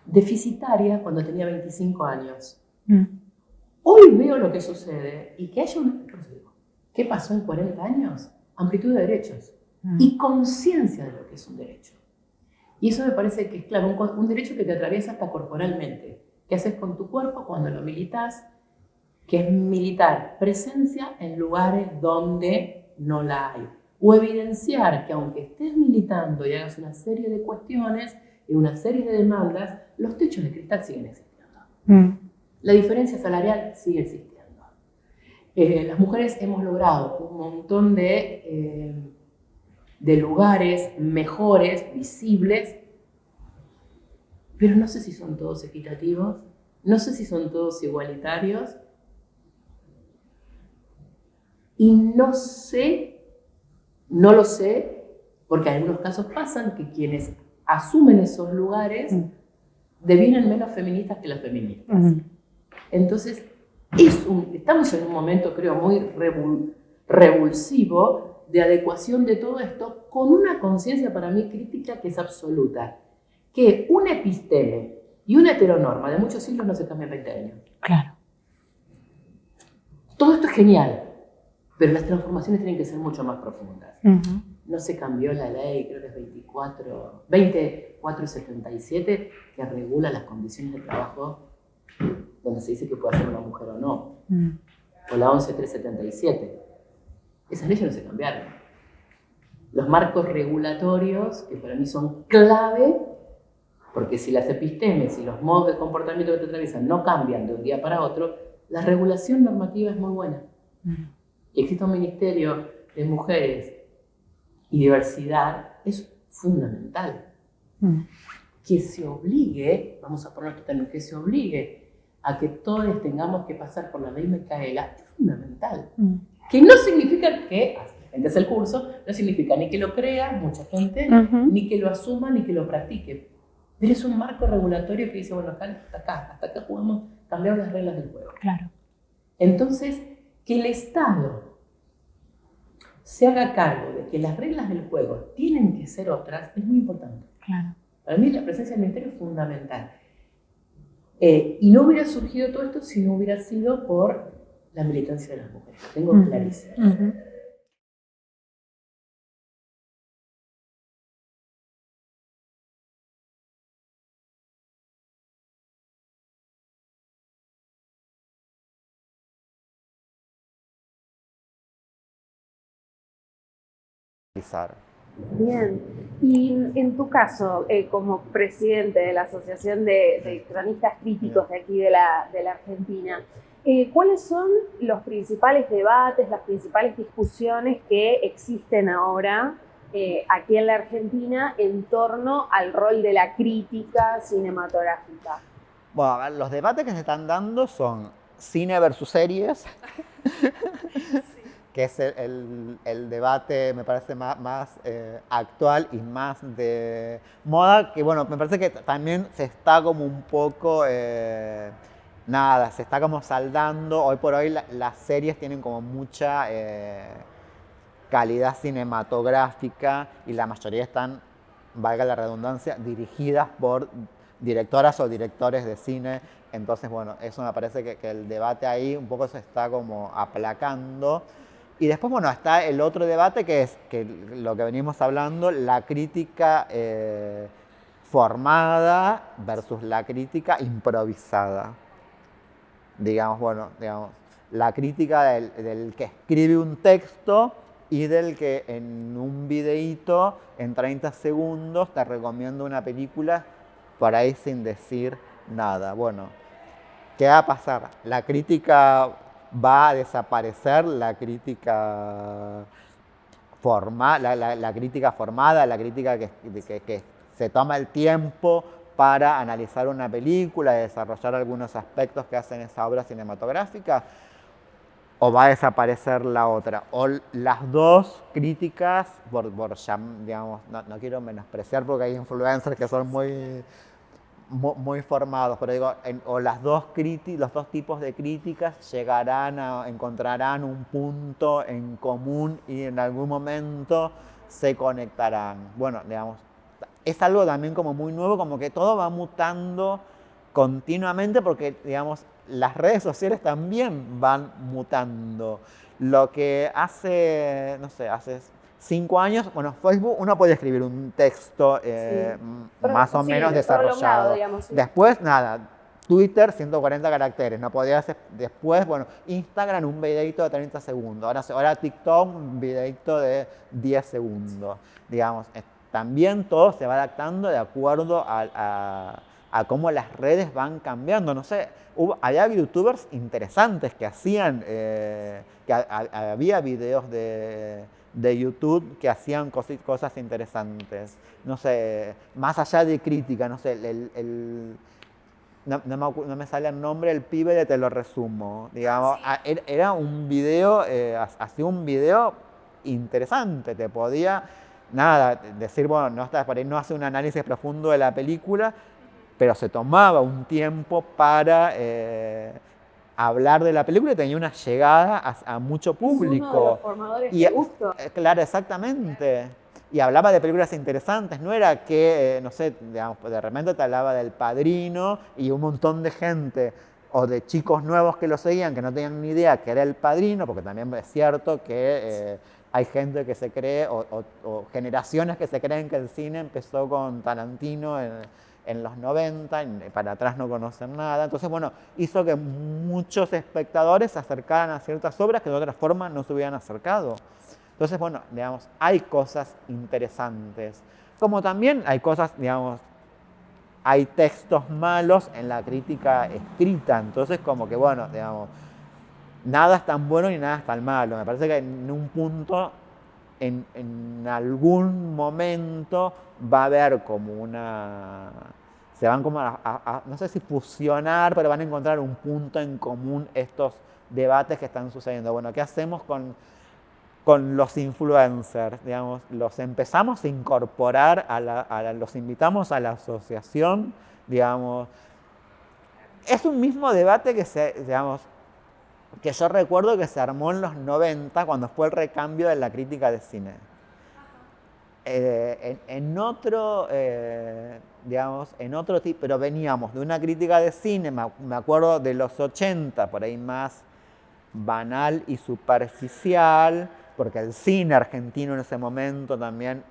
deficitaria cuando tenía 25 años. Hoy veo lo que sucede y que haya ¿qué pasó en 40 años? Amplitud de derechos y conciencia de lo que es un derecho. Y eso me parece que es clave, un derecho que te atraviesa hasta corporalmente. ¿Qué haces con tu cuerpo cuando lo militas? Que es militar presencia en lugares donde no la hay. O evidenciar que aunque estés militando y hagas una serie de cuestiones y una serie de demandas, los techos de cristal siguen existiendo. La diferencia salarial sigue existiendo. Las mujeres hemos logrado un montón de lugares mejores, visibles, pero no sé si son todos equitativos, no sé si son todos igualitarios, y no lo sé, porque en algunos casos pasan que quienes asumen esos lugares devienen menos feministas que las feministas. Entonces, estamos en un momento, creo, muy revulsivo de adecuación de todo esto con una conciencia para mí crítica que es absoluta. Que una episteme y una heteronorma de muchos siglos no se cambian en 20 años. Claro. Todo esto es genial, pero las transformaciones tienen que ser mucho más profundas. No se cambió la ley, creo que es 2477, que regula las condiciones de trabajo donde se dice que puede hacer una mujer o no. O la 11377. Esas leyes no se cambiaron. Los marcos regulatorios, que para mí son clave, Porque si las epistemes y los modos de comportamiento que te atraviesan no cambian de un día para otro, la regulación normativa es muy buena. Que exista un ministerio de mujeres y diversidad es fundamental. Que se obligue, vamos a poner otro término, que se obligue a que todos tengamos que pasar por la ley Micaela es fundamental. Que no significa que, entonces el curso, no significa ni que lo crea mucha gente, ni que lo asuma, ni que lo practique. Pero es un marco regulatorio que dice, bueno, hasta acá podemos cambiar las reglas del juego. Claro. Entonces, que el Estado se haga cargo de que las reglas del juego tienen que ser otras es muy importante. Claro. Para mí la presencia del ministerio es fundamental. Y no hubiera surgido todo esto si no hubiera sido por la militancia de las mujeres. Lo tengo clarísimo. Bien, y en tu caso, como presidente de la Asociación de Cronistas Críticos de aquí de la Argentina, ¿cuáles son los principales debates, las principales discusiones que existen ahora aquí en la Argentina en torno al rol de la crítica cinematográfica? Bueno, a ver, los debates que se están dando son cine versus series. Que es el debate, me parece, más actual y más de moda, que bueno, me parece que también se está como un poco, se está como saldando. Hoy por hoy las series tienen como mucha calidad cinematográfica y la mayoría están, valga la redundancia, dirigidas por directoras o directores de cine. Entonces, bueno, eso me parece que el debate ahí un poco se está como aplacando. Y después, bueno, está el otro debate que es que lo que venimos hablando, la crítica formada versus la crítica improvisada. Digamos, la crítica del que escribe un texto y del que en un videíto, en 30 segundos, te recomienda una película por ahí sin decir nada. Bueno, ¿qué va a pasar? La crítica va a desaparecer, la crítica la crítica formada, la crítica que se toma el tiempo para analizar una película, desarrollar algunos aspectos que hacen esa obra cinematográfica, o va a desaparecer la otra, o las dos críticas, digamos, no quiero menospreciar porque hay influencers que son muy formados, pero digo, o los dos tipos de críticas encontrarán un punto en común y en algún momento se conectarán. Bueno, digamos, es algo también como muy nuevo, como que todo va mutando continuamente porque, digamos, las redes sociales también van mutando. Lo que hace 5 años, bueno, Facebook uno podía escribir un texto más o menos desarrollado. Digamos, sí. Después, Twitter 140 caracteres, no podía hacer. Después, bueno, Instagram un videito de 30 segundos. Ahora TikTok un videito de 10 segundos. Digamos, también todo se va adaptando de acuerdo a cómo las redes van cambiando. No sé, había youtubers interesantes que hacían, había videos de YouTube que hacían cosas interesantes. No sé, más allá de crítica, no sé, no me sale el nombre, el pibe de Te lo resumo. Digamos, era un video, hacía un video interesante, te podía, decir, bueno, por ahí no hace un análisis profundo de la película, pero se tomaba un tiempo para hablar de la película y tenía una llegada a mucho público. Es uno de los formadores de gusto. Claro, exactamente. Y hablaba de películas interesantes, no era que, no sé, digamos, de repente te hablaba del Padrino y un montón de gente o de chicos nuevos que lo seguían que no tenían ni idea que era El Padrino, porque también es cierto que hay gente que se cree, o generaciones que se creen que el cine empezó con Tarantino en los 90, y para atrás no conocen nada. Entonces, bueno, hizo que muchos espectadores se acercaran a ciertas obras que de otra forma no se hubieran acercado. Entonces, bueno, digamos, hay cosas interesantes. Como también hay cosas, digamos, hay textos malos en la crítica escrita. Entonces, como que, bueno, digamos, nada es tan bueno ni nada es tan malo. Me parece que en un punto, en algún momento, va a haber como una... Se van como no sé si fusionar, pero van a encontrar un punto en común estos debates que están sucediendo. Bueno, ¿qué hacemos con los influencers? Digamos, los empezamos a incorporar, los invitamos a la asociación, digamos. Es un mismo debate que yo recuerdo que se armó en los 90 cuando fue el recambio de la crítica de cine. En otro tipo, pero veníamos de una crítica de cine, me acuerdo de los 80, por ahí más banal y superficial, porque el cine argentino en ese momento también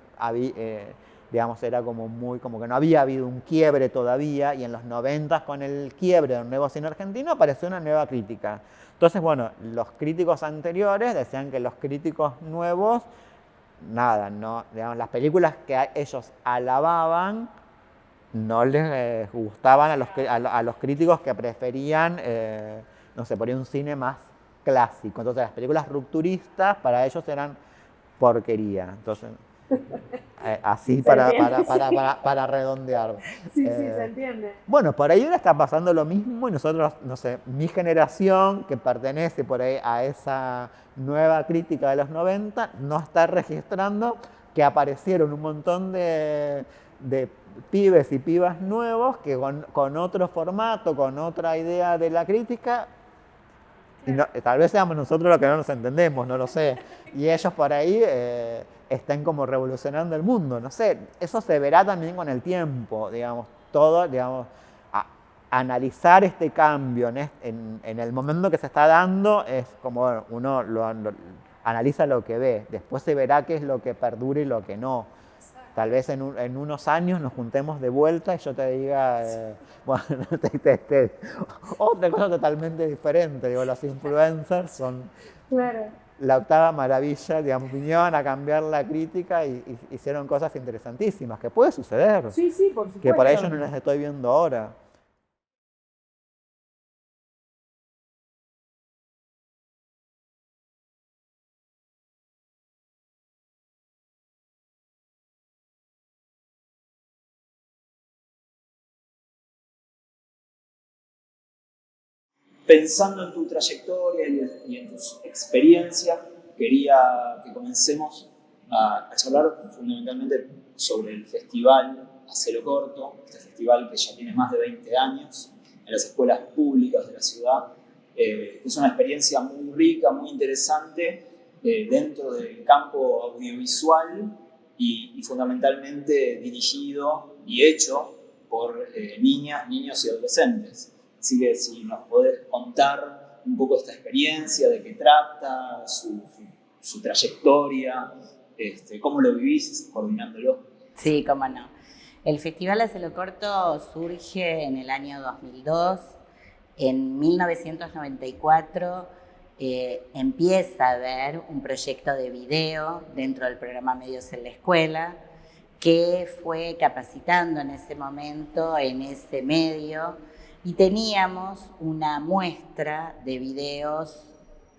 era como que no había habido un quiebre todavía, y en los 90 con el quiebre del nuevo cine argentino apareció una nueva crítica. Entonces, bueno, los críticos anteriores decían que los críticos nuevos, nada, no, digamos, las películas que ellos alababan no les gustaban a los críticos que preferían, no sé, por ahí un cine más clásico. Entonces las películas rupturistas para ellos eran porquería. Entonces, así para redondear. Sí, se entiende. Bueno, por ahí ahora está pasando lo mismo, y nosotros, no sé, mi generación que pertenece por ahí a esa nueva crítica de los 90, no está registrando que aparecieron un montón de pibes y pibas nuevos que con otro formato, con otra idea de la crítica, y tal vez seamos nosotros los que no nos entendemos, no lo sé, y ellos por ahí están como revolucionando el mundo, no sé, eso se verá también con el tiempo, digamos, analizar este cambio en el momento que se está dando es como, bueno, uno analiza lo que ve, después se verá qué es lo que perdura y lo que no. Tal vez en unos años nos juntemos de vuelta y yo te diga, bueno, otra cosa totalmente diferente. Digo, los influencers son la octava maravilla, digamos, vinieron a cambiar la crítica y hicieron cosas interesantísimas, que puede suceder. Sí, por supuesto. Que por ellos no las estoy viendo ahora. Pensando en tu trayectoria y en tus experiencias, quería que comencemos a charlar fundamentalmente sobre el festival A Cielo Corto, este festival que ya tiene más de 20 años en las escuelas públicas de la ciudad. Es una experiencia muy rica, muy interesante dentro del campo audiovisual y fundamentalmente dirigido y hecho por niñas, niños y adolescentes. Así que si nos podés contar un poco esta experiencia, de qué trata, su trayectoria, cómo lo vivís coordinándolo. Sí, cómo no. El Festival A Cielo Corto surge en el año 2002. En 1994 empieza a haber un proyecto de video dentro del programa Medios en la Escuela, que fue capacitando en ese momento en ese medio. Y teníamos una muestra de videos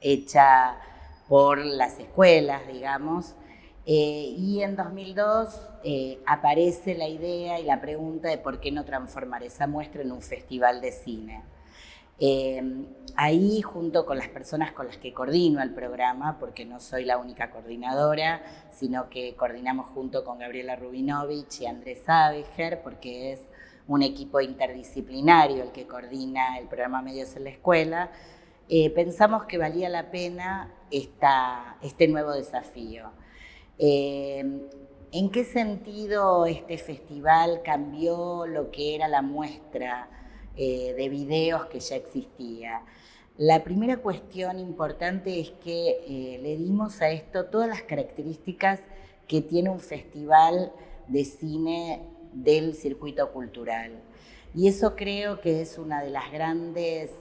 hecha por las escuelas, digamos, y en 2002 aparece la idea y la pregunta de por qué no transformar esa muestra en un festival de cine. Ahí, junto con las personas con las que coordino el programa, porque no soy la única coordinadora, sino que coordinamos junto con Gabriela Rubinovich y Andrés Abiger, porque es un equipo interdisciplinario el que coordina el programa Medios en la Escuela, pensamos que valía la pena este nuevo desafío. ¿En qué sentido este festival cambió lo que era la muestra de videos que ya existía? La primera cuestión importante es que le dimos a esto todas las características que tiene un festival de cine del circuito cultural. Y eso creo que es una de las grandes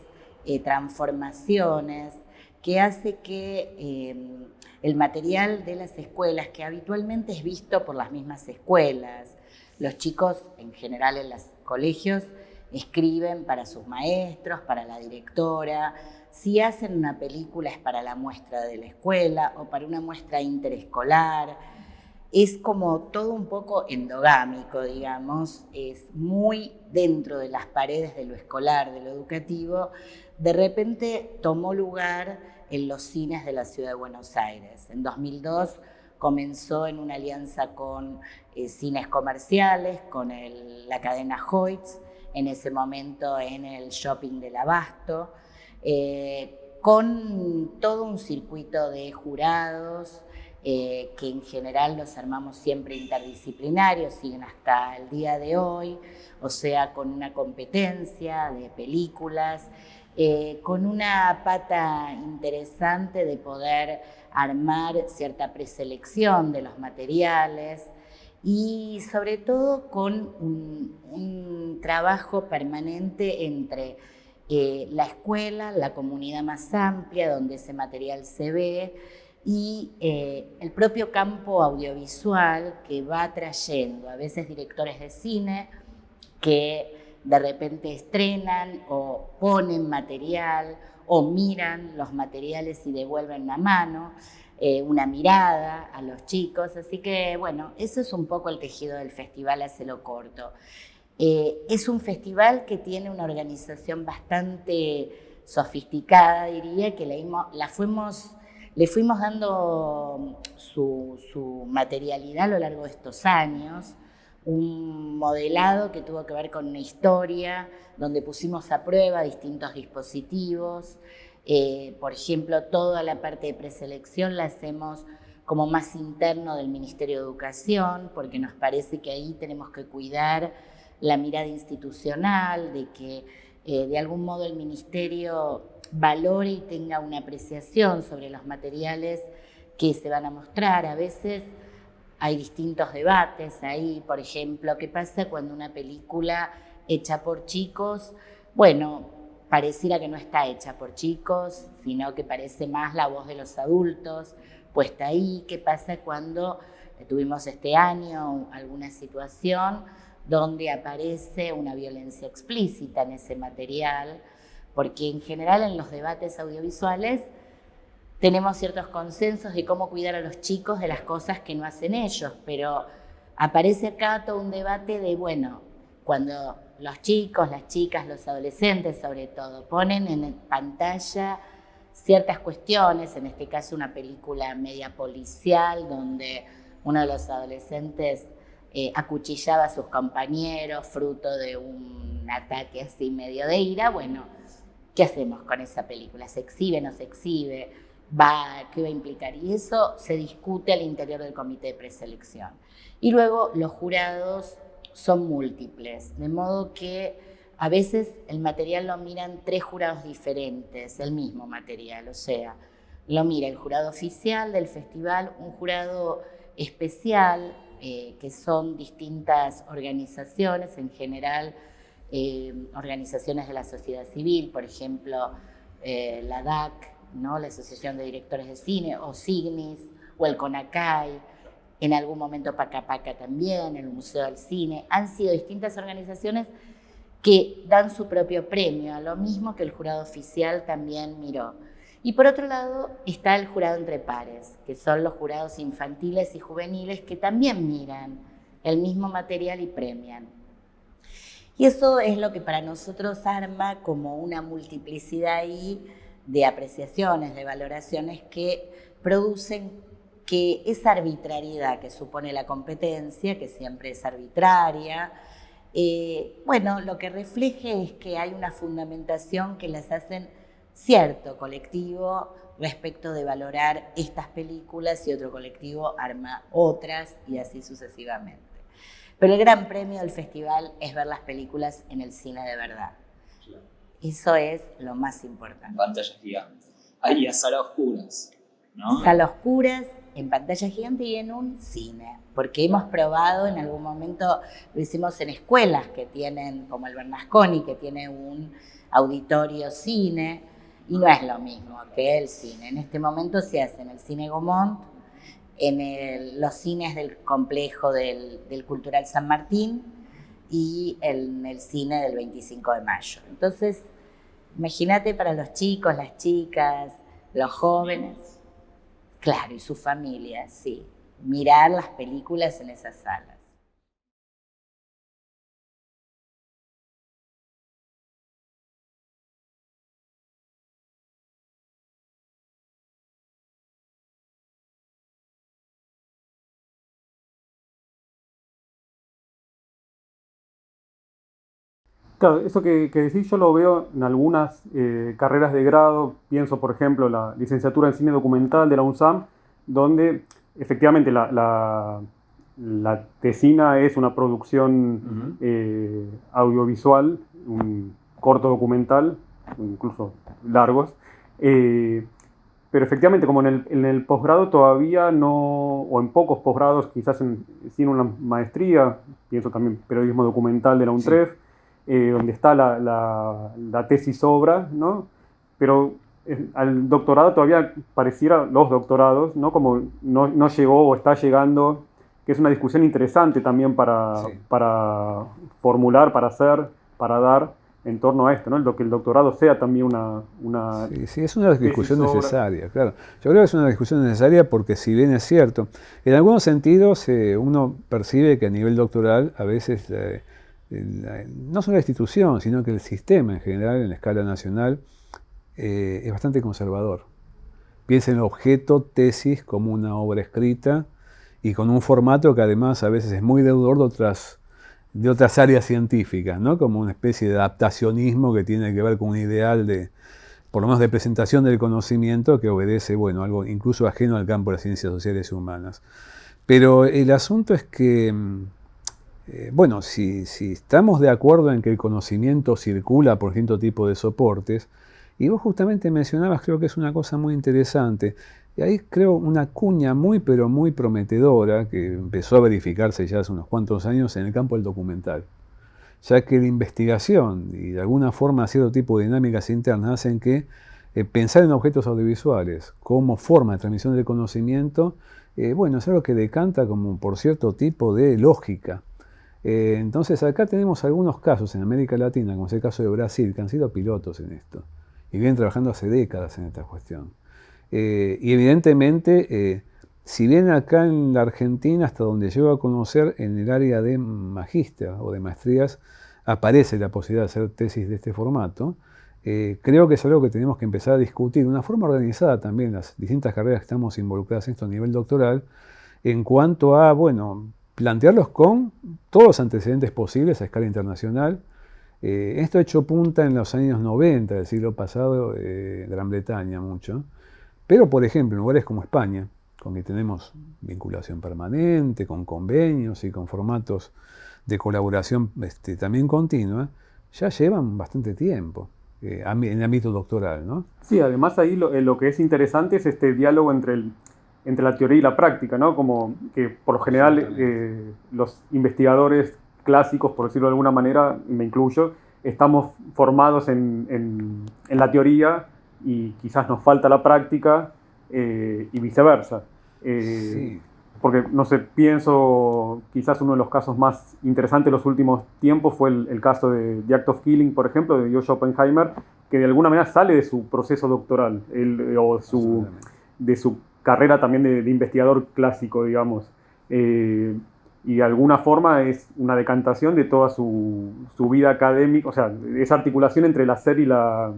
transformaciones que hace que el material de las escuelas, que habitualmente es visto por las mismas escuelas, los chicos en general colegios escriben para sus maestros, para la directora. Si hacen una película es para la muestra de la escuela o para una muestra interescolar. Es como todo un poco endogámico, digamos, es muy dentro de las paredes de lo escolar, de lo educativo. De repente tomó lugar en los cines de la ciudad de Buenos Aires. En 2002 comenzó en una alianza con cines comerciales, con la cadena Hoyts, en ese momento en el shopping del Abasto, con todo un circuito de jurados, que en general los armamos siempre interdisciplinarios, siguen hasta el día de hoy, o sea, con una competencia de películas, con una pata interesante de poder armar cierta preselección de los materiales y sobre todo con un trabajo permanente entre la escuela, la comunidad más amplia donde ese material se ve, y el propio campo audiovisual que va trayendo a veces directores de cine que de repente estrenan o ponen material o miran los materiales y devuelven una mano, una mirada a los chicos. Así que bueno, eso es un poco el tejido del Festival Hacelo Corto. Es un festival que tiene una organización bastante sofisticada, diría, que le fuimos dando su materialidad a lo largo de estos años, un modelado que tuvo que ver con una historia, donde pusimos a prueba distintos dispositivos. Por ejemplo, toda la parte de preselección la hacemos como más interno del Ministerio de Educación, porque nos parece que ahí tenemos que cuidar la mirada institucional, de que de algún modo el Ministerio valore y tenga una apreciación sobre los materiales que se van a mostrar. A veces hay distintos debates ahí, por ejemplo, ¿qué pasa cuando una película hecha por chicos, bueno, pareciera que no está hecha por chicos, sino que parece más la voz de los adultos puesta ahí? ¿Qué pasa cuando tuvimos este año alguna situación donde aparece una violencia explícita en ese material? Porque en general en los debates audiovisuales tenemos ciertos consensos de cómo cuidar a los chicos de las cosas que no hacen ellos, pero aparece acá todo un debate de, bueno, cuando los chicos, las chicas, los adolescentes sobre todo, ponen en pantalla ciertas cuestiones, en este caso una película media policial donde uno de los adolescentes acuchillaba a sus compañeros fruto de un ataque así medio de ira. Bueno, ¿qué hacemos con esa película? ¿Se exhibe, no se exhibe? ¿Qué va a implicar? Y eso se discute al interior del comité de preselección. Y luego los jurados son múltiples, de modo que a veces el material lo miran 3 jurados diferentes, el mismo material, o sea, lo mira el jurado oficial del festival, un jurado especial, que son distintas organizaciones, en general organizaciones de la sociedad civil, por ejemplo, la DAC, ¿no? La Asociación de Directores de Cine, o Signis, o el CONACAI, en algún momento Paca Paca también, el Museo del Cine. Han sido distintas organizaciones que dan su propio premio, a lo mismo que el jurado oficial también miró. Y por otro lado está el jurado entre pares, que son los jurados infantiles y juveniles que también miran el mismo material y premian. Y eso es lo que para nosotros arma como una multiplicidad ahí de apreciaciones, de valoraciones que producen que esa arbitrariedad que supone la competencia, que siempre es arbitraria, bueno, lo que refleje es que hay una fundamentación que las hacen cierto colectivo respecto de valorar estas películas y otro colectivo arma otras y así sucesivamente. Pero el gran premio del festival es ver las películas en el cine de verdad. Eso es lo más importante. Pantalla gigante. Ahí a sala oscuras, ¿no? Sala oscuras, en pantalla gigante y en un cine. Porque hemos probado en algún momento, lo hicimos en escuelas que tienen, como el Bernasconi, que tiene un auditorio cine, y no es lo mismo que el cine. En este momento se hace en el Cine Gaumont, en los cines del complejo del Cultural San Martín, y en el cine del 25 de mayo. Entonces, imagínate para los chicos, las chicas, los jóvenes, claro, y sus familias, sí, mirar las películas en esas salas. Claro, eso que decís yo lo veo en algunas carreras de grado. Pienso, por ejemplo, la licenciatura en cine documental de la UNSAM, donde efectivamente la tesina es una producción audiovisual, un corto documental, incluso largos. Pero efectivamente, como en el posgrado todavía no, o en pocos posgrados, quizás sin una maestría, pienso también periodismo documental de la UNTREF, sí. Donde está la tesis obra, ¿no? Pero al doctorado todavía pareciera, los doctorados, ¿no? Como no llegó o está llegando, que es una discusión interesante también para formular, para hacer, para dar en torno a esto, ¿no? Que el doctorado sea también una sí, es una discusión necesaria, claro. Yo creo que es una discusión necesaria porque, si bien es cierto, en algunos sentidos uno percibe que a nivel doctoral a veces no solo la institución, sino que el sistema en general, en la escala nacional, es bastante conservador. Piensa en el objeto tesis como una obra escrita y con un formato que además a veces es muy deudor de otras áreas científicas, ¿no? Como una especie de adaptacionismo que tiene que ver con un ideal de, por lo menos, de presentación del conocimiento que obedece, bueno, algo incluso ajeno al campo de las ciencias sociales y humanas. Pero el asunto es que bueno, si estamos de acuerdo en que el conocimiento circula por cierto tipo de soportes, y vos justamente mencionabas, creo que es una cosa muy interesante, y ahí creo una cuña muy pero muy prometedora que empezó a verificarse ya hace unos cuantos años en el campo del documental, ya que la investigación y de alguna forma cierto tipo de dinámicas internas hacen que pensar en objetos audiovisuales como forma de transmisión del conocimiento, bueno, es algo que decanta como por cierto tipo de lógica. Entonces acá tenemos algunos casos en América Latina, como es el caso de Brasil, que han sido pilotos en esto y vienen trabajando hace décadas en esta cuestión. Y evidentemente, si bien acá en la Argentina, hasta donde llego a conocer, en el área de magíster o de maestrías, aparece la posibilidad de hacer tesis de este formato, creo que es algo que tenemos que empezar a discutir de una forma organizada también, las distintas carreras que estamos involucradas en esto a nivel doctoral, en cuanto a, bueno, plantearlos con todos los antecedentes posibles a escala internacional. Esto ha hecho punta en los años 90 del siglo pasado, Gran Bretaña mucho, pero por ejemplo en lugares como España, con que tenemos vinculación permanente, con convenios y con formatos de colaboración también continua, ya llevan bastante tiempo en el ámbito doctoral, ¿no? Sí, además ahí lo que es interesante es este diálogo entre la teoría y la práctica, ¿no? Como que por lo general los investigadores clásicos, por decirlo de alguna manera, me incluyo, estamos formados en la teoría y quizás nos falta la práctica y viceversa. Sí. Porque, no sé, pienso, quizás uno de los casos más interesantes de los últimos tiempos fue el caso de The Act of Killing, por ejemplo, de Joshua Oppenheimer, que de alguna manera sale de su proceso doctoral o de su carrera también de investigador clásico, digamos. Y de alguna forma es una decantación de toda su vida académica, o sea, esa articulación entre el hacer y la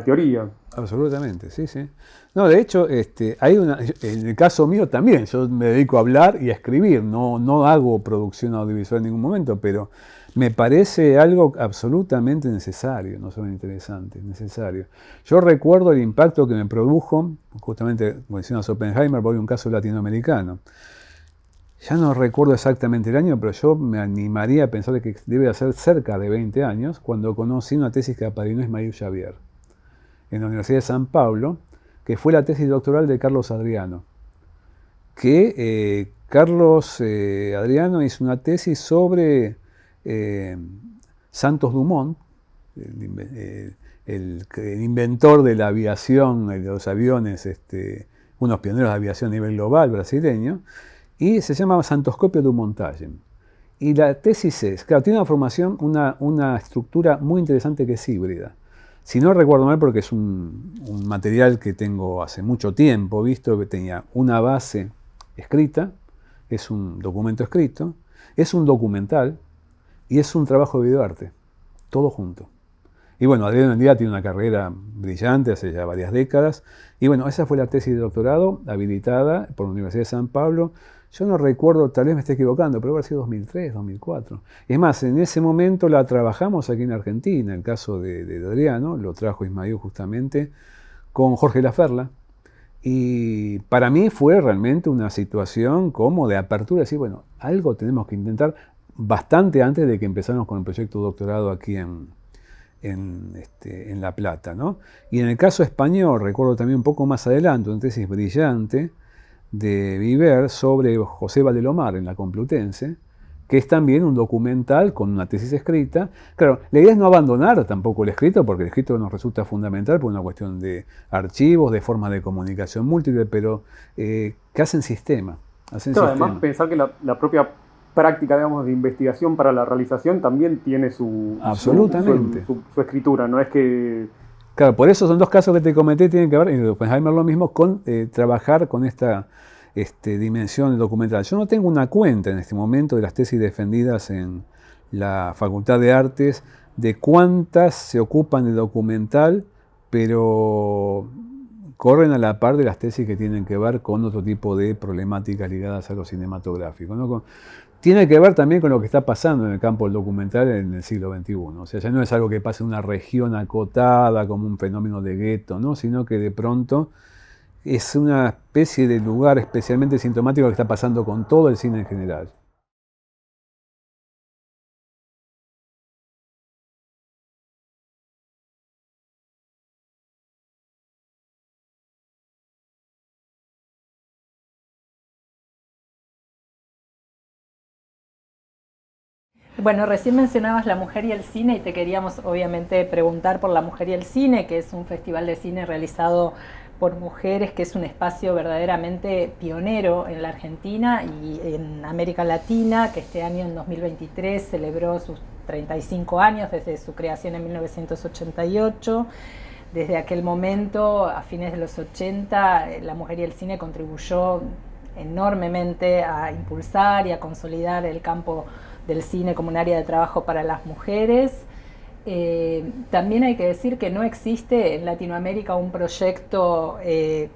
teoría. Absolutamente, sí, sí. No, de hecho, en el caso mío también, yo me dedico a hablar y a escribir, no hago producción audiovisual en ningún momento, pero me parece algo absolutamente necesario, no solo interesante, necesario. Yo recuerdo el impacto que me produjo, justamente, como mencionas Oppenheimer, voy a un caso latinoamericano. Ya no recuerdo exactamente el año, pero yo me animaría a pensar que debe ser cerca de 20 años, cuando conocí una tesis que apadrinó Ismail Javier en la Universidad de San Pablo, que fue la tesis doctoral de Carlos Adriano. Carlos Adriano hizo una tesis sobre Santos Dumont, el inventor de la aviación, de los aviones, uno de los pioneros de aviación a nivel global brasileño, y se llama Santoscopio Dumontage. Y la tesis es, claro, tiene una formación, una estructura muy interesante que es híbrida. Si no recuerdo mal, porque es un material que tengo hace mucho tiempo visto, que tenía una base escrita, es un documento escrito, es un documental y es un trabajo de videoarte, todo junto. Y bueno, Adrián Buendía tiene una carrera brillante hace ya varias décadas. Y bueno, esa fue la tesis de doctorado habilitada por la Universidad de San Pablo. Yo no recuerdo, tal vez me esté equivocando, pero habrá sido 2003, 2004. Y es más, en ese momento la trabajamos aquí en Argentina, el caso de Adriano, lo trajo Ismael justamente, con Jorge Laferla. Y para mí fue realmente una situación como de apertura, decir, bueno, algo tenemos que intentar bastante antes de que empezáramos con el proyecto de doctorado aquí en La Plata, ¿no? Y en el caso español, recuerdo también un poco más adelante, una tesis brillante de Viver sobre José Valdelomar en la Complutense, que es también un documental con una tesis escrita. Claro, la idea es no abandonar tampoco el escrito, porque el escrito nos resulta fundamental por una cuestión de archivos, de formas de comunicación múltiple, pero que hacen sistema. Claro, además pensar que la propia práctica, digamos, de investigación para la realización también tiene su escritura, no es que... Claro, por eso son dos casos que te comenté, tienen que ver, y Oppenheimer lo mismo, con trabajar con esta dimensión documental. Yo no tengo una cuenta en este momento de las tesis defendidas en la Facultad de Artes, de cuántas se ocupan de documental, pero corren a la par de las tesis que tienen que ver con otro tipo de problemáticas ligadas a lo cinematográfico, ¿no? Tiene que ver también con lo que está pasando en el campo del documental en el siglo XXI. O sea, ya no es algo que pasa en una región acotada como un fenómeno de gueto, ¿no? Sino que de pronto es una especie de lugar especialmente sintomático que está pasando con todo el cine en general. Bueno, recién mencionabas La Mujer y el Cine y te queríamos obviamente preguntar por La Mujer y el Cine, que es un festival de cine realizado por mujeres, que es un espacio verdaderamente pionero en la Argentina y en América Latina, que este año en 2023 celebró sus 35 años desde su creación en 1988. Desde aquel momento, a fines de los 80, La Mujer y el Cine contribuyó enormemente a impulsar y a consolidar el campo del cine como un área de trabajo para las mujeres. También hay que decir que no existe en Latinoamérica un proyecto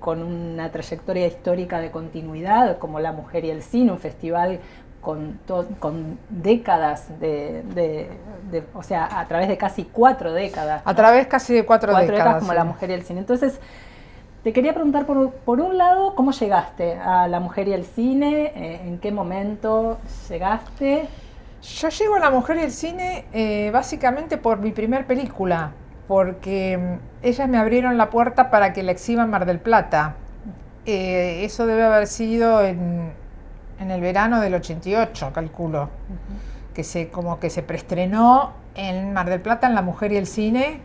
con una trayectoria histórica de continuidad como La Mujer y el Cine, un festival con décadas o sea, a través de casi 4 décadas. A través casi de 4 décadas como sí. La Mujer y el Cine. Entonces, te quería preguntar por un lado, ¿cómo llegaste a La Mujer y el Cine? ¿En qué momento llegaste? Yo llego a La Mujer y el Cine básicamente por mi primer película, porque ellas me abrieron la puerta para que la exhiba en Mar del Plata. Eso debe haber sido en el verano del 88, calculo, como que se preestrenó en Mar del Plata en La Mujer y el Cine,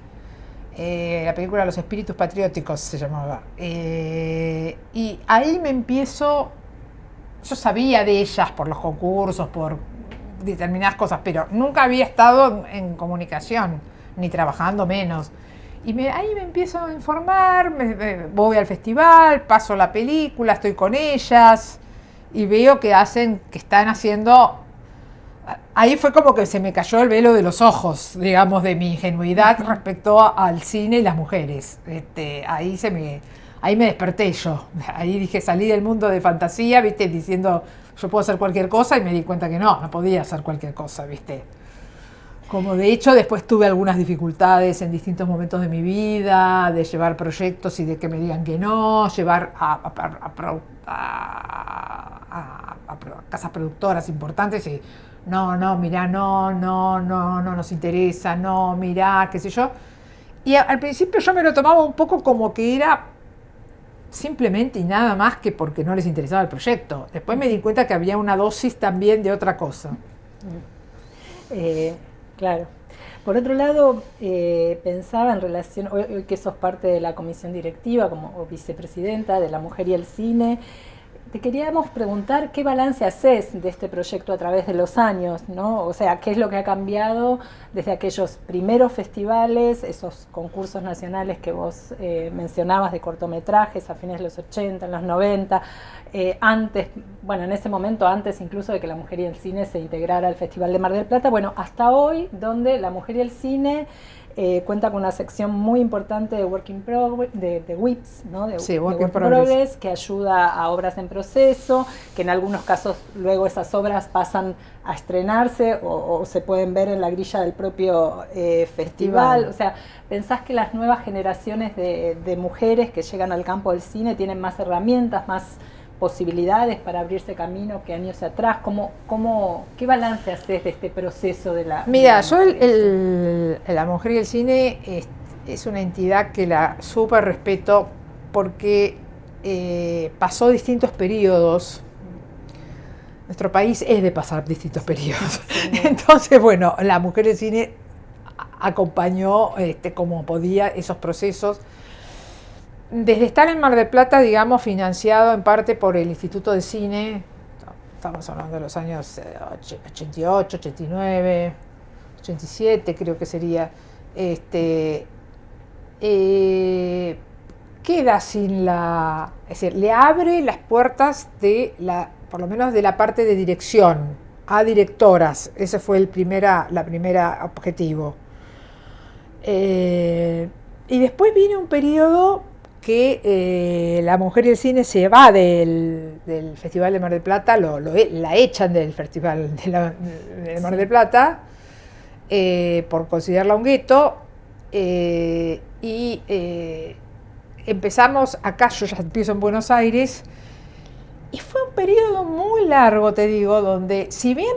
la película Los Espíritus Patrióticos se llamaba. Y ahí me empiezo, yo sabía de ellas por los concursos, por determinadas cosas, pero nunca había estado en comunicación, ni trabajando menos. Y ahí me empiezo a informar, voy al festival, paso la película, estoy con ellas y veo que están haciendo... Ahí fue como que se me cayó el velo de los ojos, digamos, de mi ingenuidad respecto al cine y las mujeres. Ahí me desperté yo. Ahí dije, salí del mundo de fantasía, ¿viste? Diciendo, yo puedo hacer cualquier cosa, y me di cuenta que no podía hacer cualquier cosa, ¿viste? Como de hecho después tuve algunas dificultades en distintos momentos de mi vida, de llevar proyectos y de que me digan que no, llevar a casas productoras importantes y mirá, no nos interesa, mirá, qué sé yo. Y al principio yo me lo tomaba un poco como que era simplemente y nada más que porque no les interesaba el proyecto. Después me di cuenta que había una dosis también de otra cosa. Claro. Por otro lado, pensaba en relación, hoy que sos parte de la comisión directiva como vicepresidenta de La Mujer y el Cine, Te queríamos preguntar qué balance haces de este proyecto a través de los años, ¿no? O sea, qué es lo que ha cambiado desde aquellos primeros festivales, esos concursos nacionales que vos mencionabas de cortometrajes a fines de los 80, en los 90, antes, bueno, en ese momento, antes incluso de que La Mujer y el Cine se integrara al Festival de Mar del Plata, bueno, hasta hoy, donde La Mujer y el Cine cuenta con una sección muy importante de Work in Progress, de WIPs, ¿no? de Work in Progress, que ayuda a obras en proceso, que en algunos casos luego esas obras pasan a estrenarse o se pueden ver en la grilla del propio festival. O sea, ¿pensás que las nuevas generaciones de mujeres que llegan al campo del cine tienen más herramientas, más posibilidades para abrirse camino que años atrás? ¿Qué balance haces de este proceso de la... Mira, yo La Mujer y el Cine es una entidad que la súper respeto porque pasó distintos periodos. Nuestro país es de pasar distintos periodos. Entonces, bueno, La Mujer y el Cine acompañó como podía esos procesos. Desde estar en Mar del Plata, digamos, financiado en parte por el Instituto de Cine, estamos hablando de los años 88, 89, 87 creo que sería, queda sin la... Es decir, le abre las puertas por lo menos de la parte de dirección, a directoras. Ese fue la primera objetivo. Y después viene un periodo que La Mujer y el Cine se va del Festival de Mar del Plata, la echan del Festival de Mar del Plata por considerarla un gueto, y empezamos acá, yo ya empiezo en Buenos Aires, y fue un periodo muy largo, te digo, donde si bien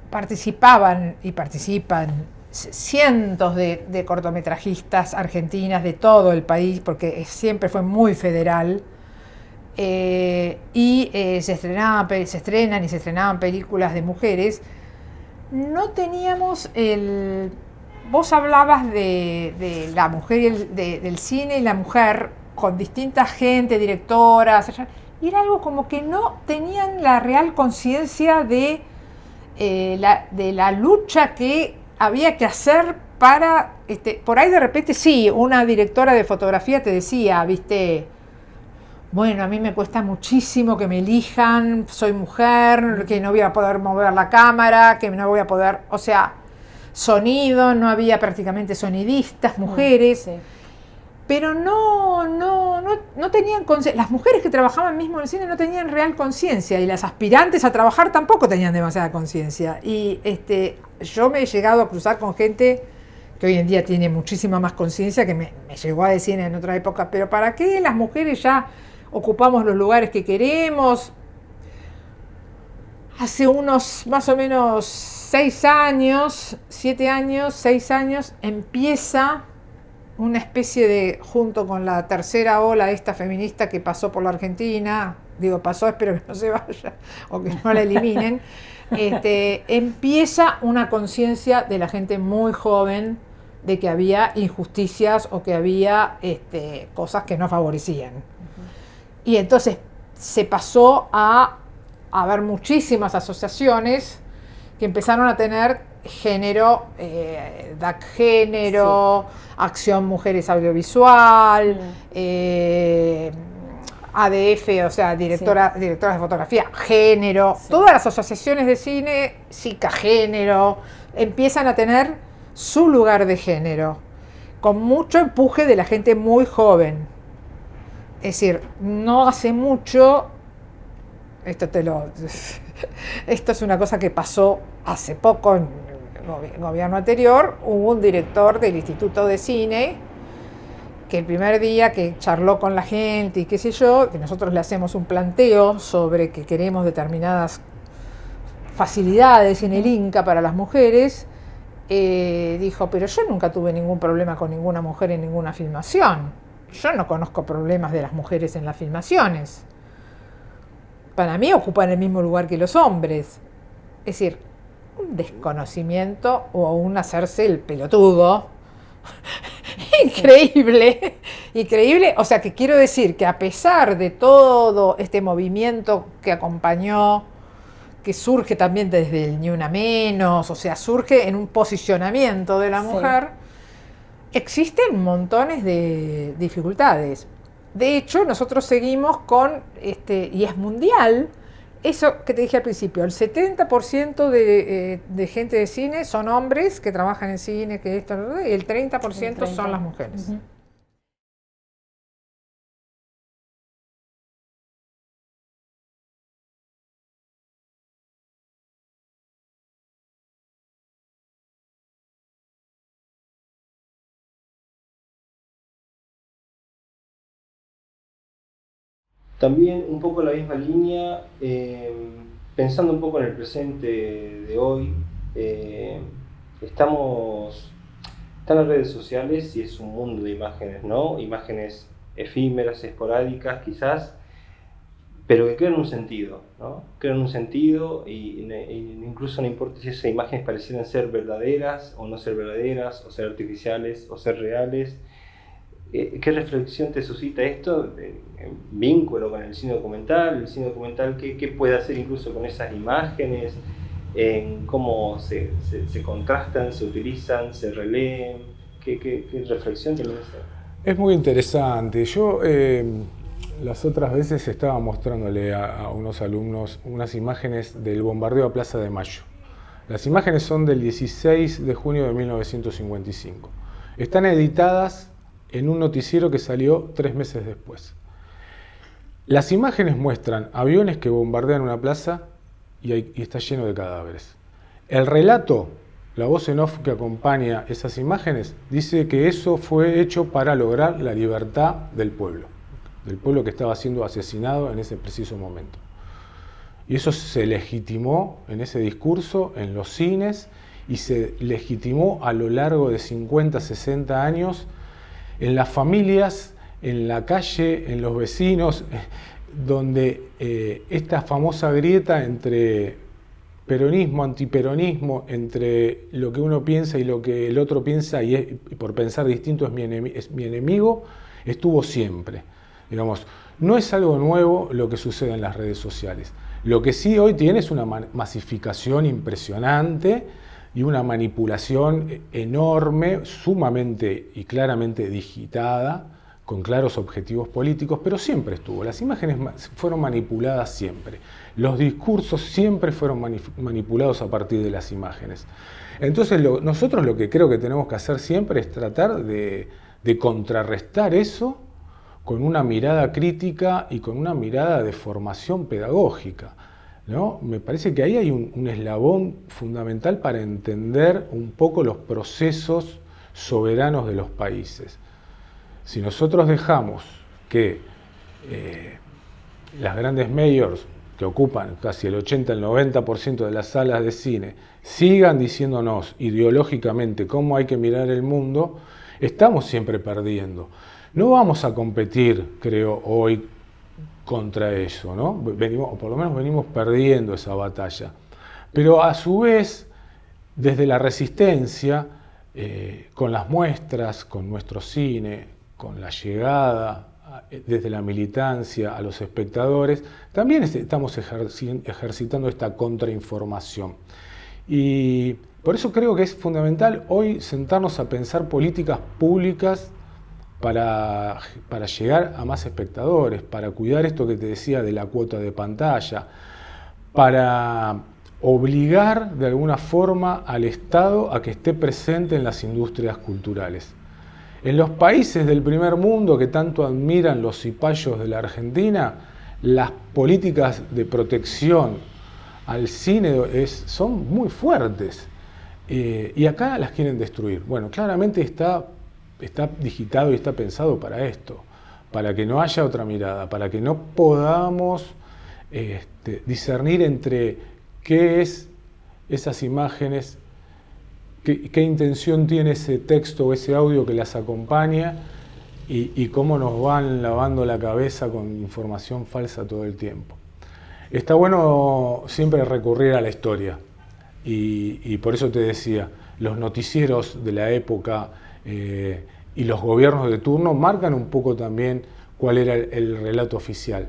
participaban y participan cientos de cortometrajistas argentinas de todo el país, porque siempre fue muy federal, y se estrenan y se estrenaban películas de mujeres, no teníamos vos hablabas de la mujer del cine y la mujer con distinta gente, directoras, y era algo como que no tenían la real conciencia de la lucha que había que hacer para, por ahí de repente sí, una directora de fotografía te decía, viste, bueno, a mí me cuesta muchísimo que me elijan, soy mujer, que no voy a poder mover la cámara, que no voy a poder, o sea, sonido, no había prácticamente sonidistas, mujeres, sí. Pero no tenían conciencia. Las mujeres que trabajaban mismo en el cine no tenían real conciencia, y las aspirantes a trabajar tampoco tenían demasiada conciencia. Y yo me he llegado a cruzar con gente que hoy en día tiene muchísima más conciencia, que me llegó a decir en otra época, pero ¿para qué las mujeres ya ocupamos los lugares que queremos? Hace unos más o menos 6 años, empieza una especie de, junto con la tercera ola esta feminista que pasó por la Argentina, pasó, espero que no se vaya o que no la eliminen, empieza una conciencia de la gente muy joven de que había injusticias o que había cosas que no favorecían. Y entonces se pasó a haber muchísimas asociaciones que empezaron a tener género, DAC Género, sí. Acción Mujeres Audiovisual, ADF, o sea, directoras de fotografía, género, sí. Todas las asociaciones de cine, SICA Género, empiezan a tener su lugar de género, con mucho empuje de la gente muy joven. Es decir, no hace mucho, esto es una cosa que pasó hace poco en el gobierno anterior, hubo un director del Instituto de Cine que el primer día que charló con la gente y qué sé yo, que nosotros le hacemos un planteo sobre que queremos determinadas facilidades en el Inca para las mujeres, dijo, pero yo nunca tuve ningún problema con ninguna mujer en ninguna filmación. Yo no conozco problemas de las mujeres en las filmaciones. Para mí ocupan el mismo lugar que los hombres. Es decir, un desconocimiento o un hacerse el pelotudo increíble Increíble, o sea que quiero decir que a pesar de todo este movimiento que acompañó, que surge también desde el Ni Una Menos, o sea, surge en un posicionamiento de la mujer, existen montones de dificultades. De hecho, nosotros seguimos con, y es mundial, eso que te dije al principio, el 70% de gente de cine son hombres que trabajan en cine, que esto, y el 30% son las mujeres. También un poco en la misma línea, pensando un poco en el presente de hoy, están las redes sociales y es un mundo de imágenes, ¿no? Imágenes efímeras, esporádicas quizás, pero que crean un sentido, ¿no? Crean un sentido y incluso no importa si esas imágenes parecieran ser verdaderas o no ser verdaderas, o ser artificiales o ser reales. ¿Qué reflexión te suscita esto en vínculo con el cine documental? El cine documental, ¿qué puede hacer incluso con esas imágenes? En cómo se contrastan, se utilizan, se releen. ¿Qué reflexión te lo hace? Es muy interesante. Yo las otras veces estaba mostrándole a unos alumnos unas imágenes del bombardeo a Plaza de Mayo. Las imágenes son del 16 de junio de 1955. Están editadas en un noticiero que salió 3 meses después. Las imágenes muestran aviones que bombardean una plaza y está lleno de cadáveres. El relato, la voz en off que acompaña esas imágenes, dice que eso fue hecho para lograr la libertad del pueblo que estaba siendo asesinado en ese preciso momento. Y eso se legitimó en ese discurso, en los cines, y se legitimó a lo largo de 50, 60 años en las familias, en la calle, en los vecinos, donde esta famosa grieta entre peronismo, antiperonismo, entre lo que uno piensa y lo que el otro piensa y por pensar distinto es mi enemigo, estuvo siempre. Digamos, no es algo nuevo lo que sucede en las redes sociales. Lo que sí hoy tiene es una masificación impresionante y una manipulación enorme, sumamente y claramente digitada, con claros objetivos políticos, pero siempre estuvo. Las imágenes fueron manipuladas siempre. Los discursos siempre fueron manipulados a partir de las imágenes. Entonces nosotros lo que creo que tenemos que hacer siempre es tratar de contrarrestar eso con una mirada crítica y con una mirada de formación pedagógica, ¿no? Me parece que ahí hay un eslabón fundamental para entender un poco los procesos soberanos de los países. Si nosotros dejamos que las grandes majors, que ocupan casi el 80, el 90% de las salas de cine, sigan diciéndonos ideológicamente cómo hay que mirar el mundo, estamos siempre perdiendo. No vamos a competir, creo, hoy contra eso, ¿no? O por lo menos venimos perdiendo esa batalla. Pero a su vez, desde la resistencia, con las muestras, con nuestro cine, con la llegada, desde la militancia a los espectadores, también estamos ejercitando esta contrainformación. Y por eso creo que es fundamental hoy sentarnos a pensar políticas públicas para llegar a más espectadores, para cuidar esto que te decía de la cuota de pantalla, para obligar de alguna forma al Estado a que esté presente en las industrias culturales. En los países del primer mundo que tanto admiran los cipayos de la Argentina, las políticas de protección al cine son muy fuertes y acá las quieren destruir. Bueno, claramente está digitado y está pensado para esto, para que no haya otra mirada, para que no podamos discernir entre qué es esas imágenes, qué intención tiene ese texto o ese audio que las acompaña y cómo nos van lavando la cabeza con información falsa todo el tiempo. Está bueno siempre recurrir a la historia y por eso te decía, los noticieros de la época y los gobiernos de turno marcan un poco también cuál era el relato oficial.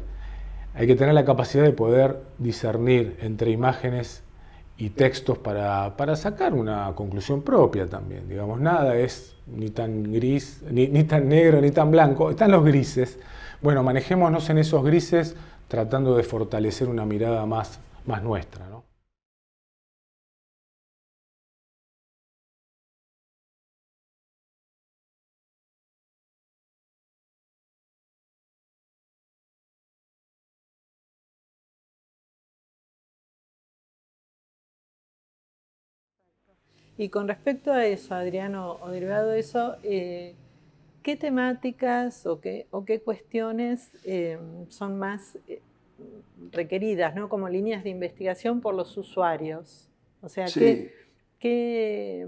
Hay que tener la capacidad de poder discernir entre imágenes y textos para sacar una conclusión propia también. Digamos, nada es ni tan gris, ni tan negro, ni tan blanco. Están los grises. Bueno, manejémonos en esos grises tratando de fortalecer una mirada más nuestra, ¿no? Y con respecto a eso, Adriano, o derivado de eso, ¿qué temáticas o qué cuestiones son más requeridas, ¿no? Como líneas de investigación por los usuarios? O sea, sí. ¿qué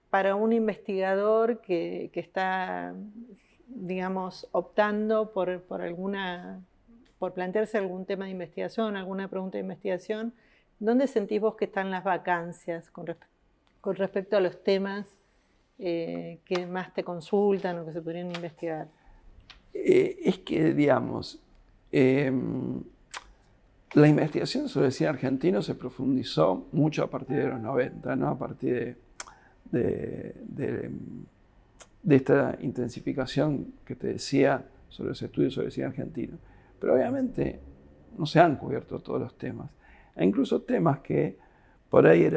para un investigador que está, digamos, optando por plantearse algún tema de investigación, alguna pregunta de investigación, ¿dónde sentís vos que están las vacancias con respecto a los temas que más te consultan o que se podrían investigar? Es que, digamos, la investigación sobre el cine argentino se profundizó mucho a partir de los 90, ¿no? A partir de esta intensificación que te decía sobre los estudios sobre el cine argentino. Pero obviamente no se han cubierto todos los temas. E incluso temas que por ahí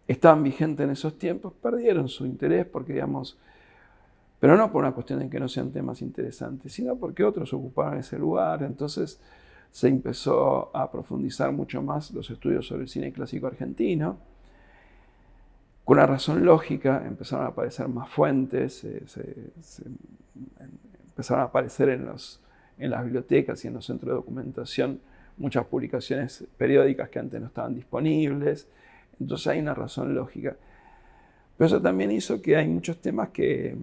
estaban vigentes en esos tiempos, perdieron su interés porque, digamos, pero no por una cuestión de que no sean temas interesantes, sino porque otros ocuparon ese lugar. Entonces se empezó a profundizar mucho más los estudios sobre el cine clásico argentino. Con una razón lógica, empezaron a aparecer más fuentes, empezaron a aparecer en las bibliotecas y en los centros de documentación muchas publicaciones periódicas que antes no estaban disponibles. Entonces hay una razón lógica. Pero eso también hizo que hay muchos temas que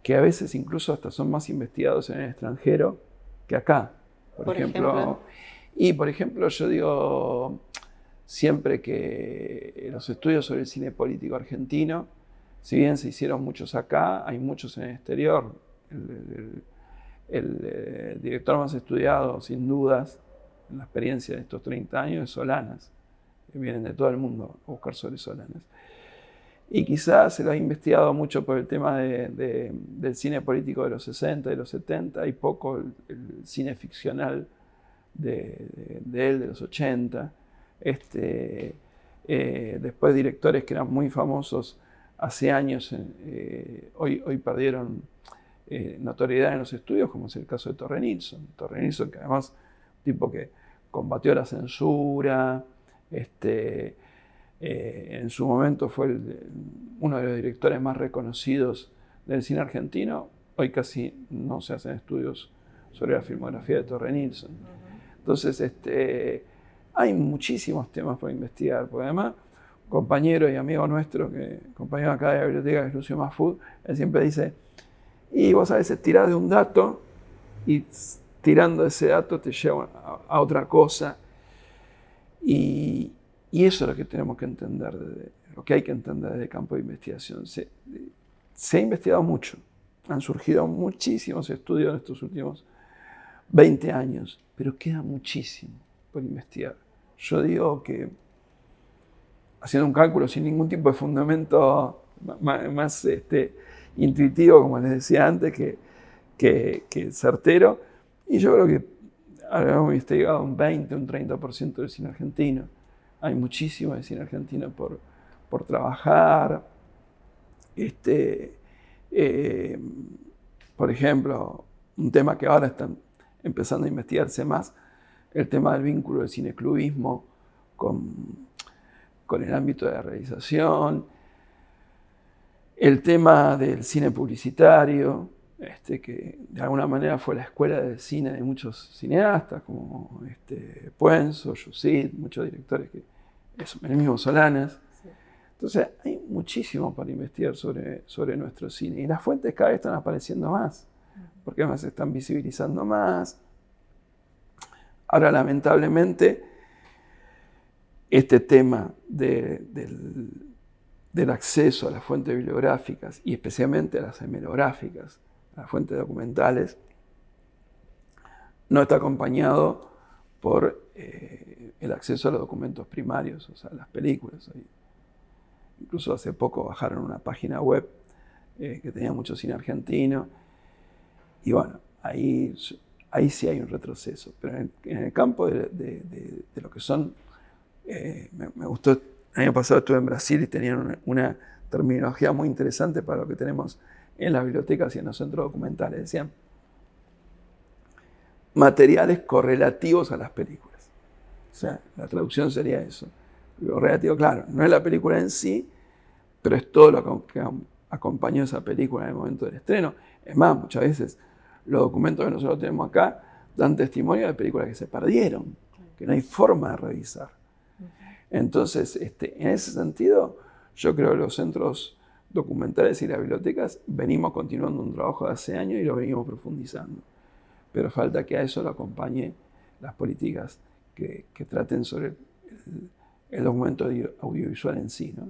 a veces incluso hasta son más investigados en el extranjero que acá. Por ejemplo, yo digo siempre que los estudios sobre el cine político argentino, si bien se hicieron muchos acá, hay muchos en el exterior. El director más estudiado, sin dudas, en la experiencia de estos 30 años, es Solanas, que vienen de todo el mundo a buscar sobre Solanas. Y quizás se lo ha investigado mucho por el tema del cine político de los 60 y los 70, y poco el cine ficcional de él, de los 80. Después directores que eran muy famosos hace años, hoy perdieron notoriedad en los estudios, como es el caso de Torre Nilsson. Torre Nilsson, que además tipo que combatió la censura, en su momento fue uno de los directores más reconocidos del cine argentino. Hoy casi no se hacen estudios sobre la filmografía de Torre Nilsson. Entonces, hay muchísimos temas por investigar, porque además, un compañero y amigo nuestro, compañero acá de la biblioteca, que es Lucio Mahfoud, él siempre dice, y vos a veces tirás de un dato y tirando ese dato te lleva a otra cosa. Y eso es lo que tenemos que entender, lo que hay que entender desde el campo de investigación. Se ha investigado mucho, han surgido muchísimos estudios en estos últimos 20 años, pero queda muchísimo por investigar. Yo digo que, haciendo un cálculo sin ningún tipo de fundamento más intuitivo, como les decía antes, que certero, y yo creo que habíamos investigado un 20, un 30% del cine argentino. Hay muchísimo de cine argentino por trabajar. Por ejemplo, un tema que ahora están empezando a investigarse más, el tema del vínculo del cineclubismo con el ámbito de la realización, el tema del cine publicitario, que de alguna manera fue la escuela del cine de muchos cineastas, como Puenzo, Yusit, muchos directores, el mismo Solanas. Sí. Entonces hay muchísimo para investigar sobre nuestro cine, y las fuentes cada vez están apareciendo más, porque además se están visibilizando más. Ahora, lamentablemente, este tema de del acceso a las fuentes bibliográficas y especialmente a las hemerográficas, a las fuentes documentales, no está acompañado por el acceso a los documentos primarios, o sea, las películas. Incluso hace poco bajaron una página web que tenía mucho cine argentino, y bueno, ahí sí hay un retroceso, pero en el campo de lo que son, me gustó, el año pasado estuve en Brasil y tenían una terminología muy interesante para lo que tenemos en las bibliotecas y en los centros documentales. Decían materiales correlativos a las películas. O sea, la traducción sería eso. Lo relativo, claro, no es la película en sí, pero es todo lo que acompañó esa película en el momento del estreno. Es más, muchas veces los documentos que nosotros tenemos acá dan testimonio de películas que se perdieron, que no hay forma de revisar. Entonces, en ese sentido, yo creo que los centros documentales y las bibliotecas venimos continuando un trabajo de hace años y lo venimos profundizando. Pero falta que a eso lo acompañe las políticas que traten sobre el documento audiovisual en sí, ¿no?